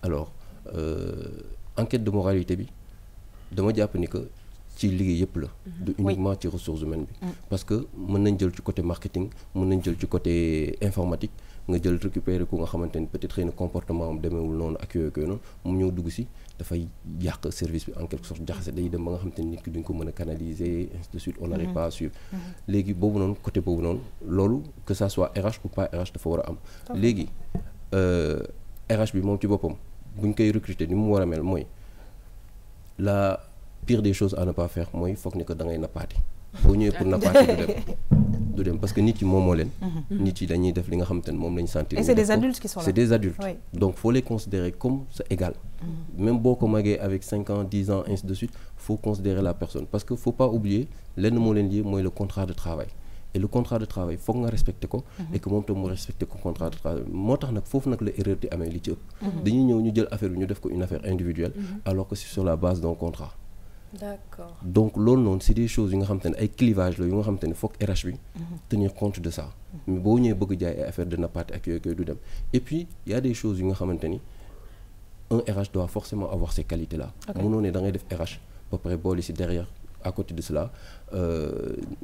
alors enquête de moralité bi dama jàpp ni que ci liggéey yëpp la du uniquement ci ressources humaines bi parce que mën nañ jël ci côté marketing mën nañ jël ci côté informatique nga jël récupérer ku nga xamante ni peut-être xëy na comportement am demeewul noonu ak yooyu noonu mu ñëw dugg si dafay yàq service bi en quelque sorte jaxase day dem ba nga xamante ni nit ki duñ ko mën a canaliser ainsi de suite on n'arrive pas à suivre léegi boobu noonu côté boobu noonu loolu que ça soit RH ou pas RH dafa war a am léegi RH bi moom ci boppam buñ koy recruter ni mu war a mel mooy la pire des choses à ne pas faire mooy foog ni que da ngay nappaati boo ñëwee pour nappaati du dem parce que nit yi moomoo leen nit yi dañuy def li nga xamante ne moom lañu sentir et c'est des adultes qui sont là c'est des adultes donc faut les considérer comme sa égal même boo ko magee avec 5 ans 10 ans ainsi de suite faut considérer la personne parce que faut pas oublier lenn moo leen lié mooy le contrat de travail et le contrat de travail foog nga respecter ko et que moom tam mu respecter ko contrat de travail moo tax nag foofu nag la erreur di amee li ci ëpp dañuy ñëw ñu jël affaire bi ñu def ko une affaire individuelle alors que c'est sur la base d'un contrat d'accord donc loolu noonu c'est des choses yu nga xamante ne ay clivage la yu nga xamante ne foog RH bi tenir compte de ça mais boo ñëwee bëgg jaay ay affaire de nappaate ak yooyu du dem et puis il y a des choses yu nga xamante ni un RH doit forcément avoir ces qualités là mënoo ne da ngay def RH ba pare boole si derrière à côté de cela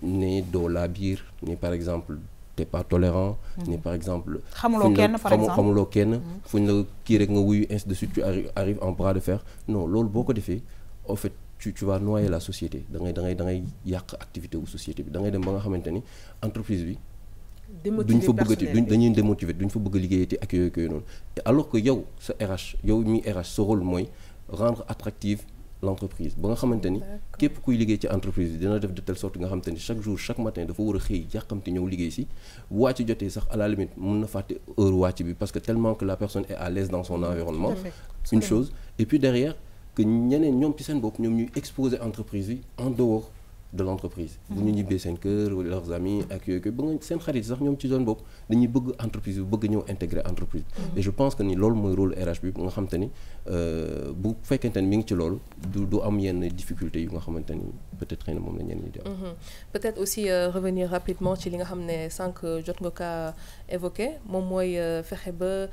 ne doo laa biir ne par exemple t'es pas tolérant ne par exemple xamuloo kenn fu ñu la kii rek nga wuyu ainsi de suite tu arrives en bras de fer non loolu boo ko defee en fait tu vas noyer la société da ngay yàq activité wu société bi da ngay dem ba nga xamante ni entreprise bi duñ fa bëggati dañuy démotiver duñ fa bëgg liggéeyati ak yooyu noonu alors que yow sa RH yow mi RH sa rôle mooy rendre attractive l'entreprise ba nga xamante ni képp kuy liggéey ci entreprise bi dina def de telle sorte nga xamante ni chaque jour chaque matin dafa war a xëy yàqamti ñëw liggéey si bu wàcc jotee sax à la limite mën na fàtte heure wàcc bi parce que tellement que la personne est à l'aise dans son environnement une chose et puis derrière que ñeneen ñoom ci seen bopp ñoom ñuy exposer entreprise yi en dehors de l'entreprise bu ñu ñibbee seen kër wala leurs amis ak yooyu ba nga seen xarit sax ñoom ci zone bopp dañuy bëgg entreprise bi bëgg ñëw intégrer entreprise et je pense que ni loolu mooy rôle RH bi nga xamante ni bu fekkente ni mi ngi ci loolu du am yenn difficultés yu nga xamante ni peut-être xëy na moom la ñenn ñi di am peut-être aussi revenir rapidement ci li nga xam ne sànq jot nga kaa évoqué moom mooy fexe ba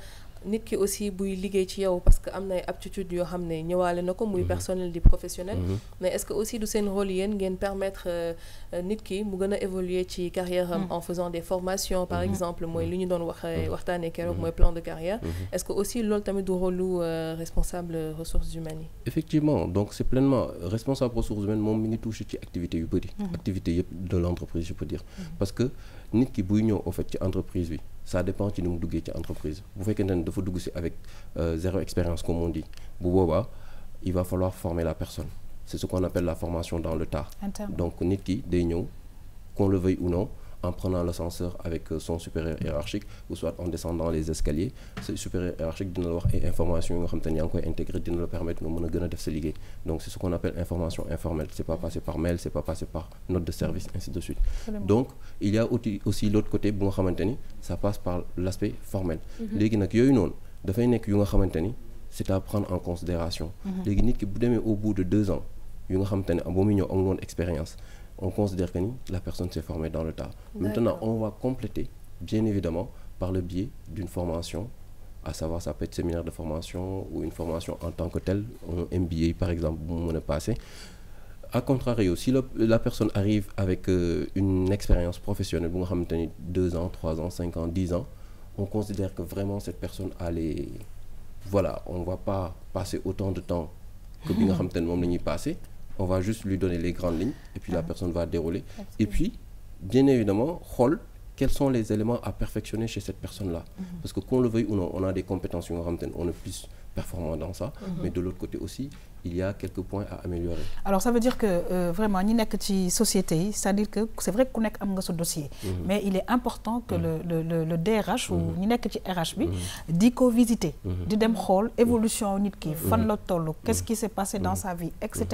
nit ki aussi buy liggéey ci yow parce que am na ay aptitudes yoo xam ne ñëwaale na ko muy personnel di professionnel mais est-ce que aussi du seen rôle yéen ngeen permettre nit ki mu gën a évoluer ci carrière am en faisant des formations par exemple mooy li ñu doon waxtaanee keroog mooy plan de carrière est-ce que aussi loolu tamit du rôle lu responsable ressources humaines yi effectivement donc c'est pleinement responsable ressources humaines moom mi ngi touché ci activités yu bëri activités yëpp de l'entreprise je peux dire parce que nit ki buy ñëw au fait ci entreprise bi ça dépend ci ni mu duggee ci entreprise bu fekkente ne dafa dugg si avec zéro expérience comme on dit bu boobaa il va falloir former la personne c'est ce qu'on appelle la formation dans le tas donc nit ki day ñëw qu'on le veuille ou non en prenant l'ascenseur avec son supérieur hiérarchique ou soit en descendant les escaliers ce supérieur hiérarchique dina la wax ay informations yi nga xam te ne yaa ngi koy intégrer dina la permettre nga mën a gën a def sa liggéey donc c'est ce qu'on appelle information informelle c'est pas passé par mail c'est pas passé par note de service ainsi de suite donc il y a aussi l'autre côté bu nga xamante ni ça passe par l'aspect formel léegi nag yooyu noonu dafay nekk yu nga xamante ni c'est à prendre en considération léegi nit ki bu demee au bout de 2 ans yu nga xamante ne ba muy ñëw amul woon expérience on considère que ni la personne s'est formée dans le tas maintenant on va compléter bien évidemment par le biais d'une formation à savoir ça peut être séminaire de formation ou une formation en tant que telle un MBA par exemple bu mu mën a passer à contrario si la personne arrive avec une expérience professionnelle bu nga xamante ni 2 ans 3 ans 5 ans 10 ans on considère que vraiment cette personne a les voilà on va pas passer autant de temps que bi nga xamante ni moom la ñuy passer on va juste lui donner les grandes lignes et puis la personne va dérouler et puis bien évidemment xool quels sont les éléments à perfectionner chez cette personne-là parce que qu'on le veuille ou non on a des compétences yu nga xamante ni on est plus performant dans ça mais de l'autre côté aussi il y a quelques points à améliorer. Alors ça veut dire que vraiment ñi nekk ci société yi c'est-à-dire que c'est vrai que ku nekk am nga sa dossier mais il est important que le DRH ou ñi nekk ci RH bi di ko visiter di dem xool évolution nit ki fan la toll qu'est-ce qui s'est passé dans sa vie etc.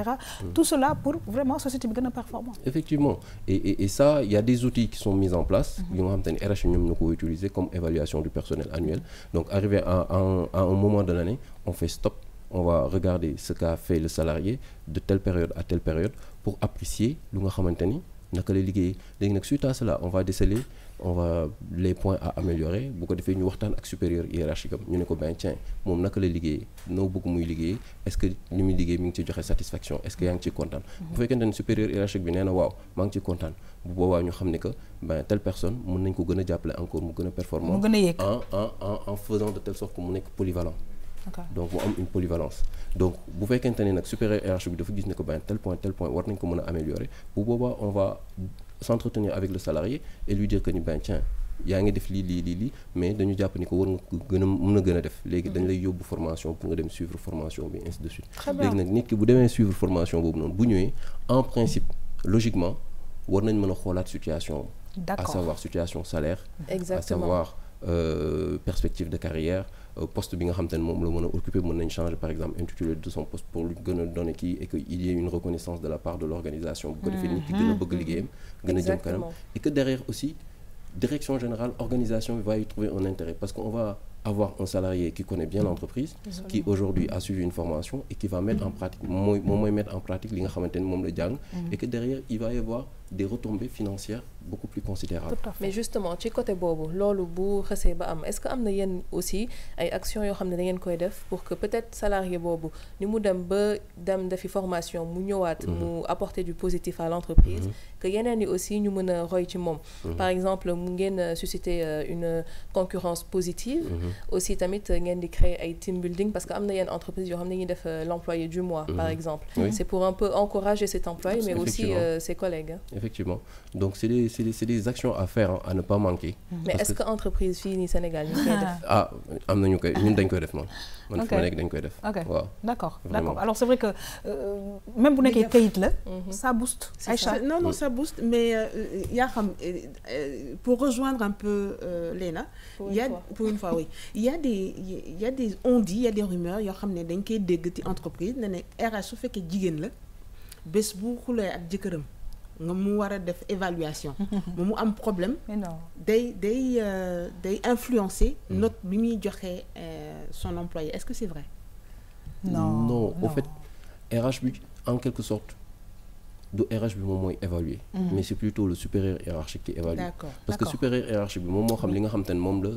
Tout cela pour vraiment société bi gën a performant. Effectivement et ça il y a des outils qui sont mis en place yu nga xamante ni RH ñoom ñu ko utiliser comme évaluation du personnel annuel donc arrivé à un moment de l'année on fait stop. On va regarder ce qu'a fait le salarié de telle période à telle période pour apprécier lu nga xamante ni naka lay liggéey léegi nag suite à cela on va déceler les points à améliorer bu ko defee ñu waxtaan ak supérieur hiérarchique am ñu ne ko ben tiens moom naka lay liggéey noo bëgg muy liggéey est-ce que li muy liggéey mi ngi ci joxe satisfaction est-ce que yaa ngi ciy kontaan bu fekkente ne supérieur hiérarchique bi nee na waaw maa ngi ciy kontaan bu boobaa ñu xam ne que ben telle personne mën nañ ko gën a jàppale encore mu gën a performant en faisant de telle sorte que mu nekk polyvalent. Donc mu am une polyvalence donc bu fekkente ne nag supérieur hiérarchique bi dafa gis ne ko ben tel point war nañ ko mën a améliorer bu boobaa on va s'entretenir avec le salarié et lui dire que ni ben tiens yaa ngi def lii mais dañu jàpp ni ko war nga ko gën a mën a gën a def léegi dañ lay yóbbu formation pour nga dem suivre formation bi ainsi de suite léegi nag nit ki bu demee suivre formation boobu noonu bu ñëwee en principe logiquement war nañ mën a xoolaat situation à savoir situation salaire à savoir perspective de carrière poste bi nga xam te ne moom la mën a occuper mën nañ changer par exemple intitulé de son poste pour lu gën a donner kii et que il y ait une reconnaissance de la part de l'organisation bu ko defee nit ki gën a bëgg liggéeyam gën a jëm kanam et que derrière aussi direction générale organisation va y trouver un intérêt parce qu'on va avoir un salarié qui connaît bien l'entreprise qui aujourd'hui a suivi une formation et qui va mettre en pratique moom mooy mettre en pratique li nga xamante ni moom la jàng et que derrière il va y avoir des retombées financières beaucoup plus considérables. Mais justement ci côté boobu loolu bu xësee ba am est-ce que am na yéen aussi ay actions yoo xam ne da ngeen koy def pour que peut-être salarié boobu ni mu dem ba dem defi formation mu ñëwaat mu apporter du positif à l'entreprise que yeneen yi aussi ñu mën a roy ci moom par exemple mu ngeen susciter une concurrence positive aussi tamit ngeen di créer ay team building parce que am na yenn entreprise yoo xam ne ñuy def l'employé du mois par exemple c'est pour un peu encourager cet employé mais aussi ses collègues. Effectivement donc c'est des actions à faire à ne pas manquer. Mais est-ce que entreprise fii nii Sénégal ñu koy def. Ah am na ñu koy ñun dañ koy def man fu ma nekk dañ koy def. waaw d'accord alors c'est vrai que même bu nekkee kayit la. ça booste. Aïcha non ça booste mais yaa xam pour rejoindre un peu Léna. Pour une fois oui il y a des on dit il y a des rumeurs yoo xam ne dañ koy dégg ci entreprise ne RH su fekkee jigéen la bés bu xulee ak jëkkëram. nga mu war a def évaluation mu am problème day influencer note bi muy joxe son employé est-ce que c'est vrai non au fait RH bi en quelque sorte du RH bi moom mooy évaluer mais c'est plutôt le supérieur hiérarchique qui évalue parce que supérieur hiérarchique bi moom moo xam li nga xam te ne moom la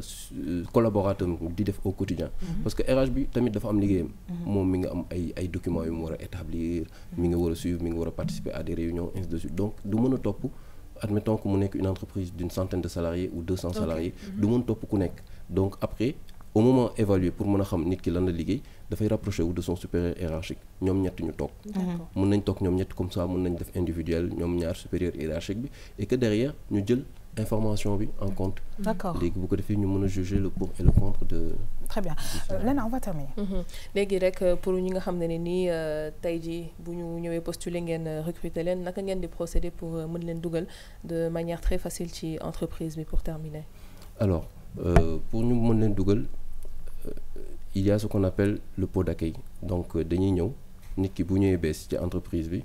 collaborateur di def au quotidien parce que RH bi tamit dafa am liggéeyam moom mi nga am ay documents yu mu war a établir mi nga war a suivre mi nga war a participer à des réunions ainsi de suite donc du mën a topp admettons que mu nekk une entreprise d'une centaine de salariés ou 200 salariés du mën topp ku nekk donc après au moment évalué pour mën a xam nit ki lan la liggéey dafay rapproché wu de son supérieur hiérarchique ñoom ñett ñu toog mën nañ toog ñoom ñett comme ça mën nañ def individuel ñoom ñaar supérieur hiérarchique bi et que derrière ñu jël information bi en compte léegi bu ko defee ñu mën a juger le pour et le contre Très bien. Léna, on va terminer. léegi rek pour ñi nga xam ne nii tey jii bu ñu ñëwee postuler ngeen recruter leen naka ngeen di procéder pour mën leen dugal de manière très facile ci entreprise bi pour terminer. Alors pour ñu mën leen dugal il y a ce qu'on appelle le pot d'accueil donc dañuy ñëw nit ki bu ñëwee bees ci entreprise bi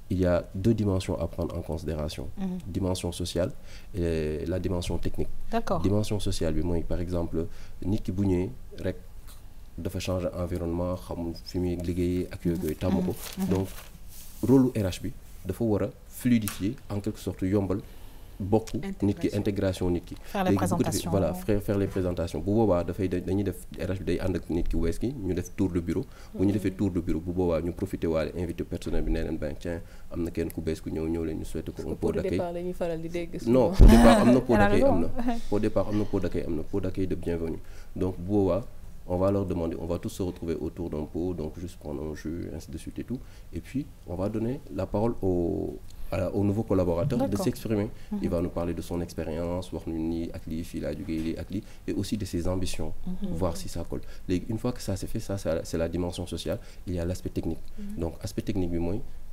il y a 2 dimensions à prendre en considération. Dimension sociale et la dimension technique. D'accord. Dimension sociale bi mooy par exemple nit ki bu ñëwee rek dafa changer environnement xamul fi muy liggéeyee ak yooyu tàmm ko. donc rôle RH bi dafa war a fluidifier en quelque sorte yombal bokk nit ki intégration nit ki. faire les présentations voilà faire les présentations bu boobaa dafay dañuy def RH bi day ànd ak nit ki wees ki ñu def tour de bureau. bu ñu defee tour de bureau bu boobaa ñu profité waale invité personnel bi nee leen ben tiens am na kenn ku bees ku ñëw leen ñu souhaité ko un pot d'accueil. pour départ la ñuy faral di dégg. non pour départ am na pot d'accueil am na. pour départ am na pot d'accueil am na pot d'accueil de bienvenue donc bu boobaa on va leur demander, on va tous se retrouver autour d'un pot, donc juste prendre un jus, ainsi de suite et tout. Et puis, on va donner la parole au nouveau collaborateur de s'exprimer. Il va nous parler de son expérience, et aussi de ses ambitions, voir si ça colle. Une fois que ça s'est fait, ça c'est la dimension sociale, il y a l'aspect technique. Donc, aspect technique,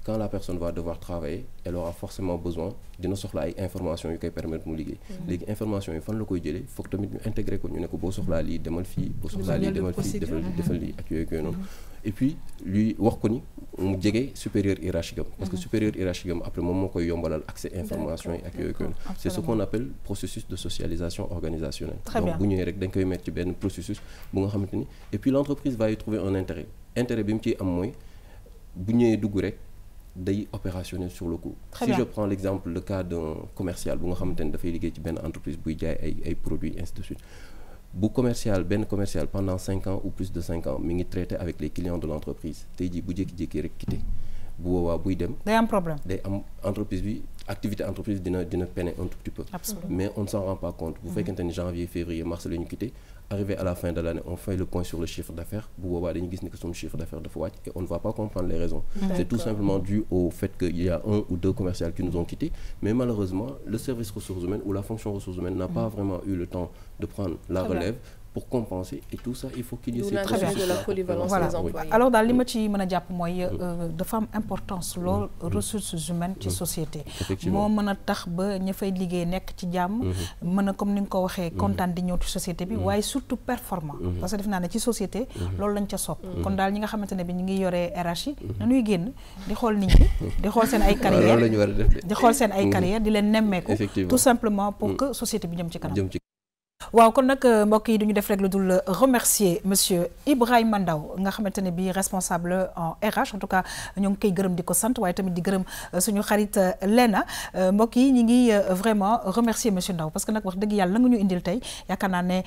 quand la personne va devoir travailler, elle aura forcément besoin d'une sorte d'information qui permet de nous liguer. Les informations, il faut que nous intégrer que nous et puis lui wax ko ni mu jege supérieur hiérarchique parce que supérieur hiérarchique après moom moo koy yombalal accès information yi ak yooyu c'est ce qu'on appelle processus de socialisation organisationnelle. Donc bu ñëwee rek dañ koy mettre ci benn processus bu nga xamante ni et puis l'entreprise va y trouver un intérêt bi mu ciy am mooy bu ñëwee dugg rek day opérationnel sur le coup. Si je prends l'exemple le cas d'un commercial bu nga xamante ni dafay liggéey ci benn entreprise buy jaay ay produits ainsi de suite. Bu commercial pendant 5 ans ou plus de 5 ans mi ngi traité avec les clients de l'entreprise tey jii bu jékki-jékki rek quitté bu boobaa buy dem. day am problème day am entreprise bi activité entreprise dina peiner un tout petit peu. Absolument. Mais on ne s'en rend pas compte. Bu fekkente ni janvier février mars la ñu quitté arrivé à la fin de l'année on fait le point sur le chiffre d'affaires bu boobaa dañuy gis ni que son chiffre d'affaires dafa wàcc et on ne va pas comprendre les raisons. C'est tout simplement dû au fait qu'il y a 1 ou 2 commerciaux qui nous ont quittés mais malheureusement le service ressources humaines ou la fonction ressources humaines n'a pas vraiment eu le temps de prendre la relève pour compenser et tout ça il faut qu'il y ait ces processus de la polyvalence voilà. des employés. Alors daal li ma ci mën a jàpp mooy dafa am importance lool ressources humaines ci société moo mën a tax ba ña fay liggéey nekk ci jàmm mën a comme ni nga ko waxee kontaan di ñëw ci société bi waaye surtout performant parce que def naa ne ci société loolu lañ ca sopp kon daal ñi nga xamante ne bi ñu ngi yoree RH yi nañuy génn di xool nit ñi di xool seen ay carrière di xool seen ay carrière di leen nemmeeku tout simplement pour que société bi jëm ci kanam waaw kon nag mbokk yi duñu def rek lu dul remercier monsieur Ibrahima Ndaw nga xamante ne bi responsable en RH en tout cas ñoo ngi koy gërëm di ko sant waaye tamit di gërëm suñu xarit Léna mbokk yi ñi ngi vraiment remercier monsieur Ndaw parce que nag wax dëgg yàlla la nga ñu indil tey yaakaar naa ne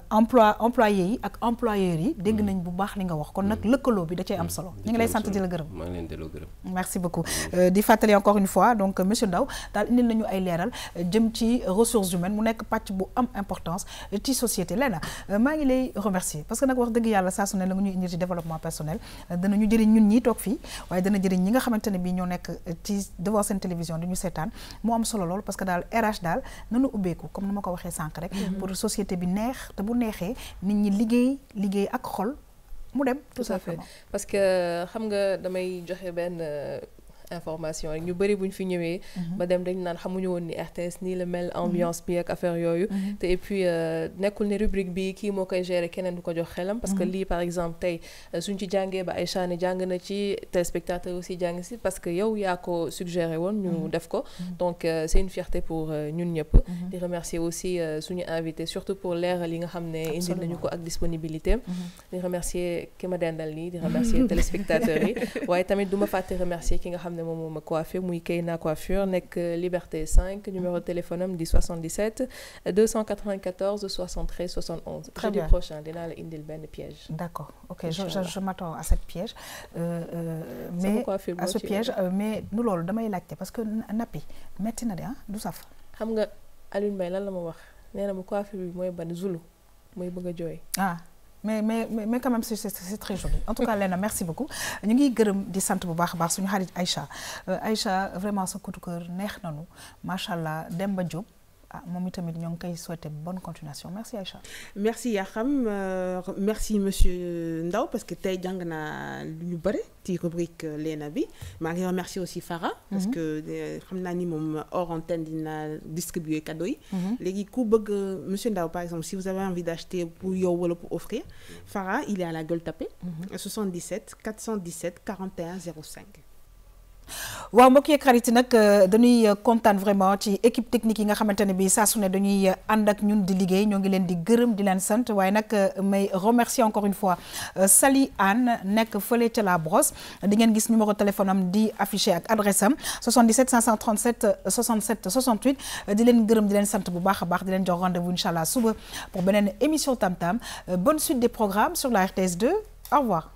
employés yi ak employeurs yi dégg nañ bu baax li nga wax kon nag lëkkaloo bi da cay am solo ñu ngi lay sant di la gërëm maa ngi leen delloo gërëm merci beaucoup di fàttali encore une fois donc monsieur Ndaw daal indil nañu ay leeral jëm ci ressources humaines mu nekk pàcc bu am important ci société Léna maa ngi lay remercier parce que nag wax dëgg yàlla saa su ne la nga ñuy indi ci développement personnel danañu jëriñ ñun ñii toog fii waaye dana jëriñ ñi nga xamante ne bii ñoo nekk ci devant seen télévision di ñu seetaan moo am solo lool parce que daal RH daal nanu ubbeeku comme ni ma ko waxee sànq rek pour société bi neex te bu neexee nit ñi liggéey ak xol mu dem tout à fait parce que xam nga damay joxe benn information rek ñu bëri buñ fi ñëwee ba dem dañ naan xamuñu woon ni RTS nii la mel ambiance bi ak affaire yooyu te et puis nekkul ne rubrique bi kii moo koy gérer keneen du ko jox xelam parce que lii par exemple tey suñ ci jàngee ba Aïcha ne jàng na ci téléspectateur aussi jàng si parce que yow yaa ko suggéré woon ñu def ko donc c'est une fierté pour ñun ñëpp di remercier aussi suñu invité surtout pour leeral yi nga xam ne indil nañu ko ak disponibilité di remercier ki ma dendal nii di remercier téléspectateurs yi waaye tamit du ma fàtte remercier ki nga xam ne moom moo ma coiffé muy Keyna coiffure nekk Liberté 5 numéro de téléphone am di 77 294 73 71 jeudi prochain dinaa la indil benn piège. D'accord, ok, je m'attends à cette piège mais à ce piège mais nu loolu damay laajte parce que nappi metti na de du saf. xam nga Alioune Mbaye lan la ma wax nee na ma coiffure bi mooy ban Zulu mooy bëgg a jooy. Mais quand même c'est très joli en tout cas Léna merci beaucoup ñu ngi gërëm di sant bu baax a baax suñu xarit Aïcha vraiment sa coup de cœur neex nañu macha allah Demba Diop moom itamit ñoo ngi koy souhaiter bonne continuation merci Aïcha. merci Yakham merci monsieur Ndao parce que tey jàng naa lu bëri ci rubrique Léna bi maa ngi remercier aussi Farah. parce que xam naa ni moom hors antenne dina distribuer cadeau yi. léegi ku bëgg monsieur Ndao par exemple si vous avez envie d'acheter pour yow wala pour offrir Farah il est à la Gueule Tapée. 77 417 41 05. waaw mbokk yeeg xarit nag dañuy kontaan vraiment ci équipe technique yi nga xamante ne bi saa su ne dañuy ànd ak ñun di liggéey ñoo ngi leen di gërëm di leen sant waaye nag may remercier encore une fois Sali Anne nekk fële ca la brosse di ngeen gis numéro téléphone am di affiché ak adresse am 77 537 67 68 di leen gërëm di leen sant bu baax a baax di leen jox rendez-vous incha allah suba pour beneen émission Tam Tam bonne suite des programmes sur la RTS 2 au revoir.